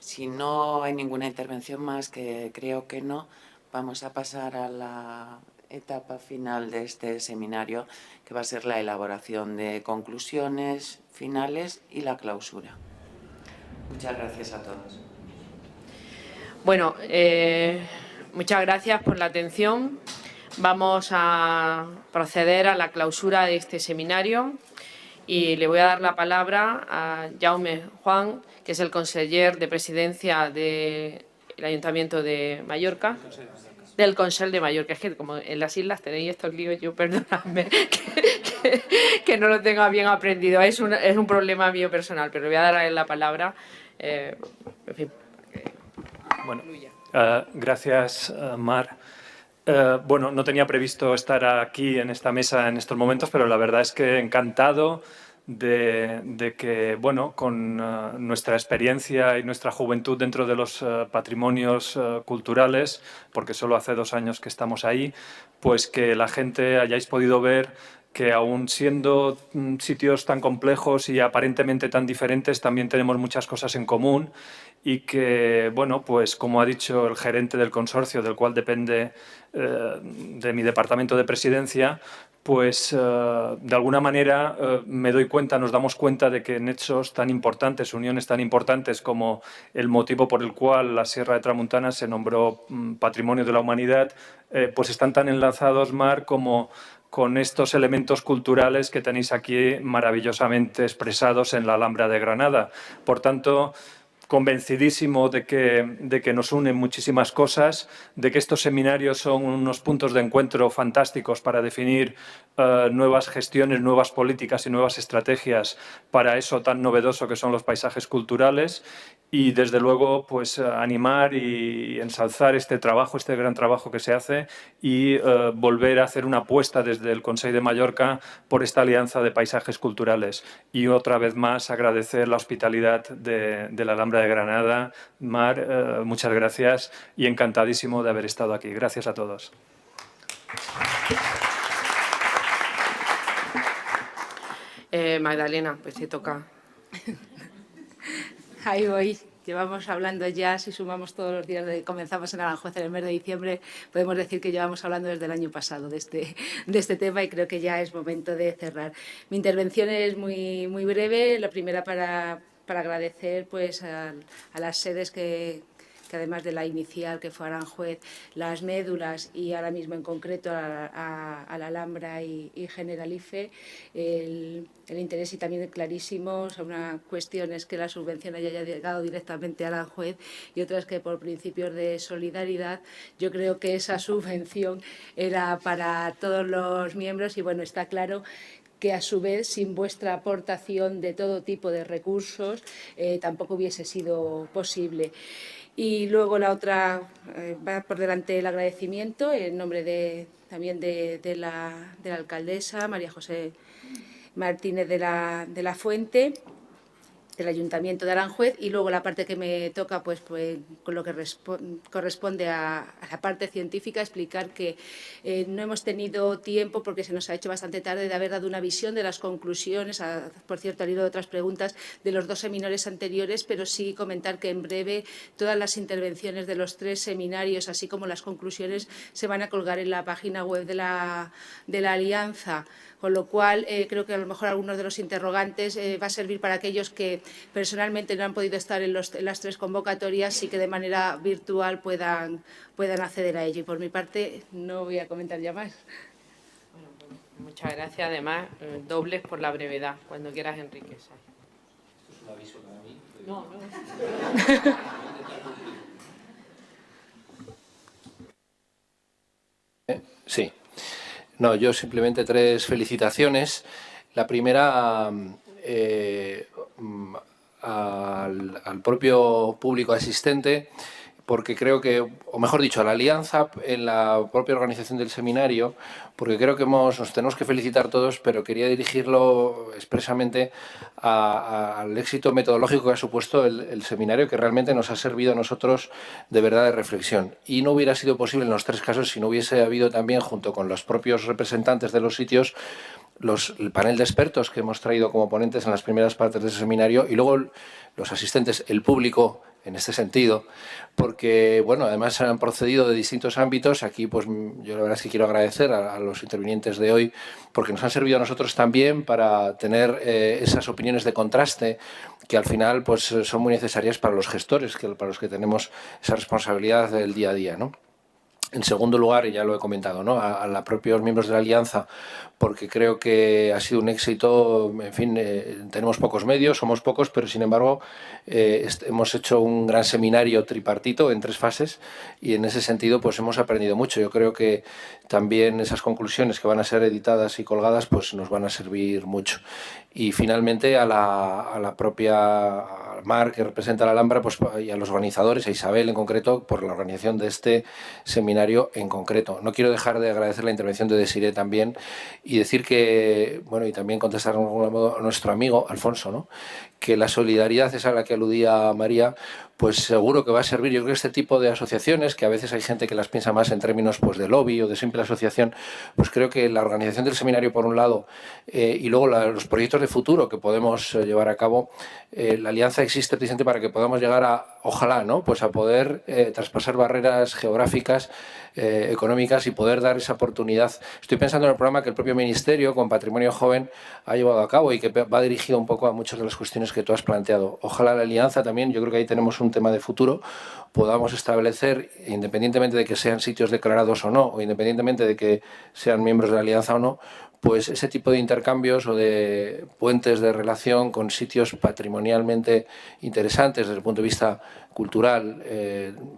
Si no hay ninguna intervención más, que creo que no, vamos a pasar a la etapa final de este seminario, que va a ser la elaboración de conclusiones finales y la clausura. Muchas gracias a todos. Bueno, muchas gracias por la atención. Vamos a proceder a la clausura de este seminario y le voy a dar la palabra a Jaume Juan, que es el conseller de presidencia del Ayuntamiento de Mallorca. Del Consell de Mallorca. Es que como en las islas tenéis estos líos, yo perdonadme que no lo tenga bien aprendido. Es un problema mío personal, pero le voy a dar a él la palabra. En fin. Bueno, gracias, Mar. Bueno, no tenía previsto estar aquí en esta mesa en estos momentos, pero la verdad es que encantado de que, bueno, con nuestra experiencia y nuestra juventud dentro de los patrimonios culturales, porque solo hace 2 años que estamos ahí, pues que la gente hayáis podido ver que aún siendo sitios tan complejos y aparentemente tan diferentes, también tenemos muchas cosas en común y que, bueno, pues como ha dicho el gerente del consorcio, del cual depende de mi departamento de presidencia, pues de alguna manera me doy cuenta, nos damos cuenta de que en hechos tan importantes, uniones tan importantes como el motivo por el cual la Sierra de Tramuntana se nombró Patrimonio de la Humanidad, pues están tan enlazados, Mar, como con estos elementos culturales que tenéis aquí maravillosamente expresados en la Alhambra de Granada. Por tanto, convencidísimo de que nos unen muchísimas cosas, de que estos seminarios son unos puntos de encuentro fantásticos para definir nuevas gestiones, nuevas políticas y nuevas estrategias para eso tan novedoso que son los paisajes culturales y, desde luego, pues animar y ensalzar este trabajo, este gran trabajo que se hace y volver a hacer una apuesta desde el Consell de Mallorca por esta alianza de paisajes culturales. Y otra vez más agradecer la hospitalidad de la Alhambra de Granada. Mar, muchas gracias y encantadísimo de haber estado aquí. Gracias a todos. Magdalena, pues te toca. Ahí voy. Llevamos hablando ya, si sumamos todos los días, comenzamos en Aranjuez en el mes de diciembre, podemos decir que llevamos hablando desde el año pasado de este tema y creo que ya es momento de cerrar. Mi intervención es muy breve, la primera para agradecer pues, a las sedes que además de la inicial que fue Aranjuez, las médulas y ahora mismo en concreto a la Alhambra y Generalife, el interés y también clarísimo sobre una cuestión es que la subvención haya llegado directamente a Aranjuez y otras que por principios de solidaridad yo creo que esa subvención era para todos los miembros y bueno, está claro que a su vez sin vuestra aportación de todo tipo de recursos tampoco hubiese sido posible. Y luego la otra, va por delante el agradecimiento en nombre también de la alcaldesa María José Martínez de la Fuente, del Ayuntamiento de Aranjuez y luego la parte que me toca pues con lo que corresponde a la parte científica, explicar que no hemos tenido tiempo porque se nos ha hecho bastante tarde de haber dado una visión de las conclusiones, por cierto al hilo de otras preguntas de los 2 seminarios anteriores, pero sí comentar que en breve todas las intervenciones de los 3 seminarios así como las conclusiones se van a colgar en la página web de la Alianza. Con lo cual, creo que a lo mejor algunos de los interrogantes va a servir para aquellos que personalmente no han podido estar en las 3 convocatorias y que de manera virtual puedan acceder a ello. Y por mi parte, no voy a comentar ya más. Bueno, pues, muchas gracias. Además, dobles por la brevedad. Cuando quieras, Enrique. ¿Esto es un aviso para mí? No. Sí. No, yo simplemente 3 felicitaciones. La primera al propio público asistente, porque creo que, o mejor dicho, a la Alianza en la propia organización del seminario, porque creo que nos tenemos que felicitar todos, pero quería dirigirlo expresamente al éxito metodológico que ha supuesto el seminario, que realmente nos ha servido a nosotros de verdad de reflexión. Y no hubiera sido posible en los 3 casos si no hubiese habido también, junto con los propios representantes de los sitios, el panel de expertos que hemos traído como ponentes en las primeras partes del seminario y luego los asistentes, el público en este sentido, porque, bueno, además han procedido de distintos ámbitos. Aquí, pues yo la verdad es que quiero agradecer a los intervinientes de hoy porque nos han servido a nosotros también para tener esas opiniones de contraste que al final pues son muy necesarias para los gestores, para los que tenemos esa responsabilidad del día a día, ¿no? En segundo lugar, y ya lo he comentado, ¿no?, a los propios miembros de la Alianza, porque creo que ha sido un éxito. En fin, tenemos pocos medios, somos pocos, pero sin embargo hemos hecho un gran seminario tripartito en 3 fases y en ese sentido pues hemos aprendido mucho. Yo creo que también esas conclusiones que van a ser editadas y colgadas pues nos van a servir mucho. Y finalmente a la propia Mar, que representa la Alhambra, pues, y a los organizadores, a Isabel en concreto, por la organización de este seminario seminario en concreto. No quiero dejar de agradecer la intervención de Desiré también y decir que, bueno, y también contestar de algún modo a nuestro amigo Alfonso, ¿no?, que la solidaridad es a la que aludía María, pues seguro que va a servir. Yo creo que este tipo de asociaciones, que a veces hay gente que las piensa más en términos pues de lobby o de simple asociación, pues creo que la organización del seminario por un lado y luego los proyectos de futuro que podemos llevar a cabo, la alianza existe precisamente para que podamos llegar a, ojalá, ¿no?, pues a poder traspasar barreras geográficas, económicas y poder dar esa oportunidad. Estoy pensando en el programa que el propio Ministerio con Patrimonio Joven ha llevado a cabo y que va dirigido un poco a muchas de las cuestiones que tú has planteado. Ojalá la alianza también, yo creo que ahí tenemos un tema de futuro, podamos establecer, independientemente de que sean sitios declarados o no, o independientemente de que sean miembros de la alianza o no, pues ese tipo de intercambios o de puentes de relación con sitios patrimonialmente interesantes desde el punto de vista cultural,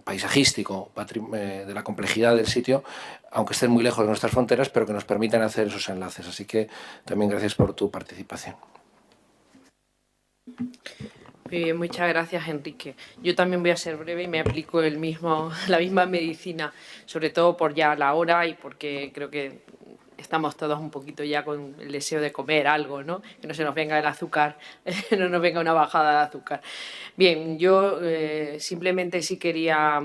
paisajístico, de la complejidad del sitio, aunque estén muy lejos de nuestras fronteras, pero que nos permitan hacer esos enlaces. Así que también gracias por tu participación. Muchas gracias, Enrique. Yo también voy a ser breve y me aplico la misma medicina, sobre todo por ya la hora y porque creo que estamos todos un poquito ya con el deseo de comer algo, ¿no? Que no se nos venga el azúcar, no nos venga una bajada de azúcar. Bien, yo simplemente sí quería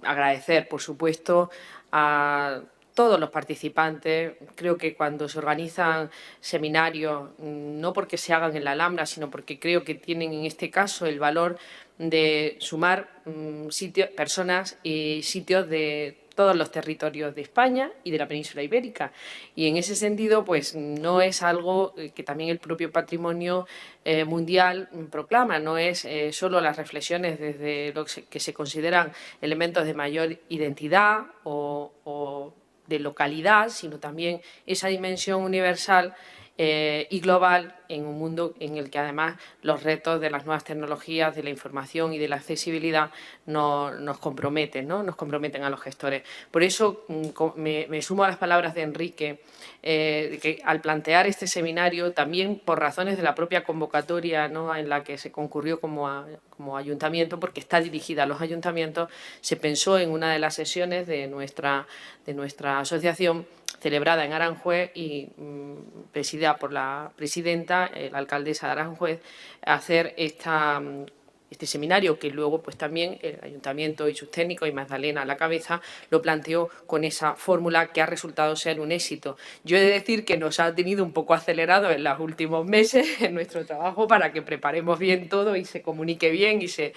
agradecer, por supuesto, a todos los participantes. Creo que cuando se organizan seminarios, no porque se hagan en la Alhambra, sino porque creo que tienen en este caso el valor de sumar personas y sitios de todos los territorios de España y de la península ibérica. Y en ese sentido, pues no es algo que también el propio patrimonio mundial proclama, no es solo las reflexiones desde lo que se consideran elementos de mayor identidad o de localidad, sino también esa dimensión universal y global en un mundo en el que además los retos de las nuevas tecnologías, de la información y de la accesibilidad nos comprometen, ¿no? Nos comprometen a los gestores. Por eso me sumo a las palabras de Enrique, de que al plantear este seminario, también por razones de la propia convocatoria, ¿no?, en la que se concurrió como ayuntamiento, porque está dirigida a los ayuntamientos, se pensó en una de las sesiones de nuestra asociación celebrada en Aranjuez y presidida por la presidenta, la alcaldesa de Aranjuez, hacer este seminario que luego pues también el ayuntamiento y sus técnicos y Magdalena a la cabeza lo planteó con esa fórmula que ha resultado ser un éxito. Yo he de decir que nos ha tenido un poco acelerado en los últimos meses en nuestro trabajo para que preparemos bien todo y se comunique bien y se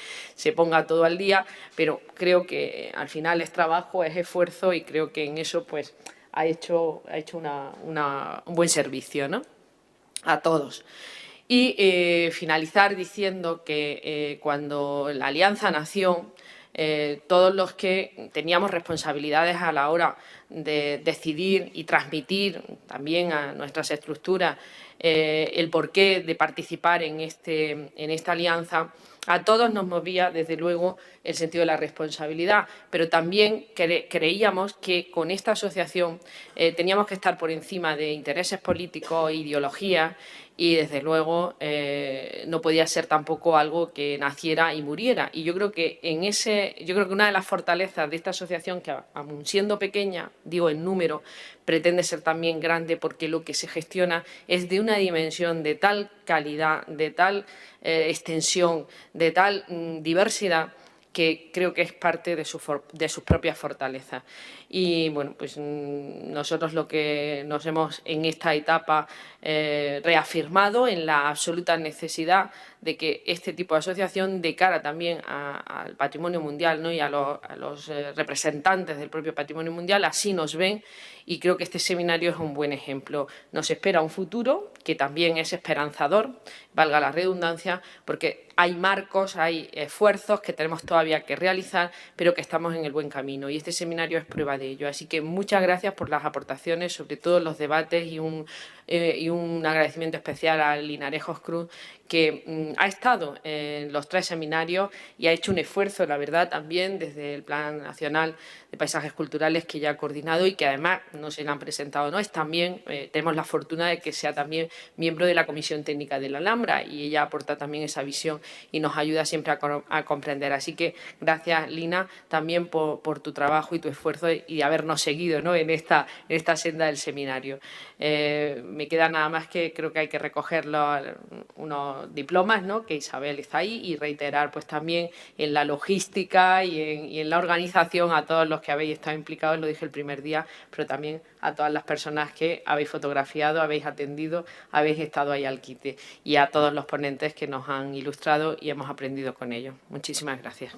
ponga todo al día, pero creo que al final es trabajo, es esfuerzo y creo que en eso pues ha hecho un buen servicio, ¿no?, a todos. Y finalizar diciendo que cuando la Alianza nació, todos los que teníamos responsabilidades a la hora de decidir y transmitir también a nuestras estructuras el porqué de participar en esta alianza, a todos nos movía, desde luego, el sentido de la responsabilidad, pero también creíamos que con esta asociación teníamos que estar por encima de intereses políticos, ideologías, y desde luego no podía ser tampoco algo que naciera y muriera. Y yo creo que una de las fortalezas de esta asociación, que aun siendo pequeña, digo en número, pretende ser también grande porque lo que se gestiona es de una dimensión de tal calidad, de tal extensión, de tal diversidad, que creo que es parte de sus propias fortalezas. Y bueno, pues nosotros lo que nos hemos en esta etapa reafirmado en la absoluta necesidad de que este tipo de asociación, de cara también al patrimonio mundial, ¿no?, y a los representantes del propio patrimonio mundial, así nos ven, y creo que este seminario es un buen ejemplo. Nos espera un futuro que también es esperanzador, valga la redundancia, porque hay marcos, hay esfuerzos que tenemos todavía que realizar, pero que estamos en el buen camino, y este seminario es prueba de ello. Así que muchas gracias por las aportaciones, sobre todo los debates, y un agradecimiento especial a Linarejos Cruz, que ha estado en los 3 seminarios y ha hecho un esfuerzo, la verdad, también desde el Plan Nacional de Paisajes Culturales que ya ha coordinado y que además no se le han presentado, ¿no? Es también, tenemos la fortuna de que sea también miembro de la Comisión Técnica de la Alhambra y ella aporta también esa visión y nos ayuda siempre a comprender. Así que gracias, Lina, también por tu trabajo y tu esfuerzo y habernos seguido, ¿no? en esta senda del seminario. Me queda nada más que creo que hay que recoger unos diplomas, ¿no? Que Isabel está ahí y reiterar pues también en la logística y en la organización a todos los que habéis estado implicados, lo dije el primer día, pero también a todas las personas que habéis fotografiado, habéis atendido, habéis estado ahí al quite y a todos los ponentes que nos han ilustrado y hemos aprendido con ellos. Muchísimas gracias.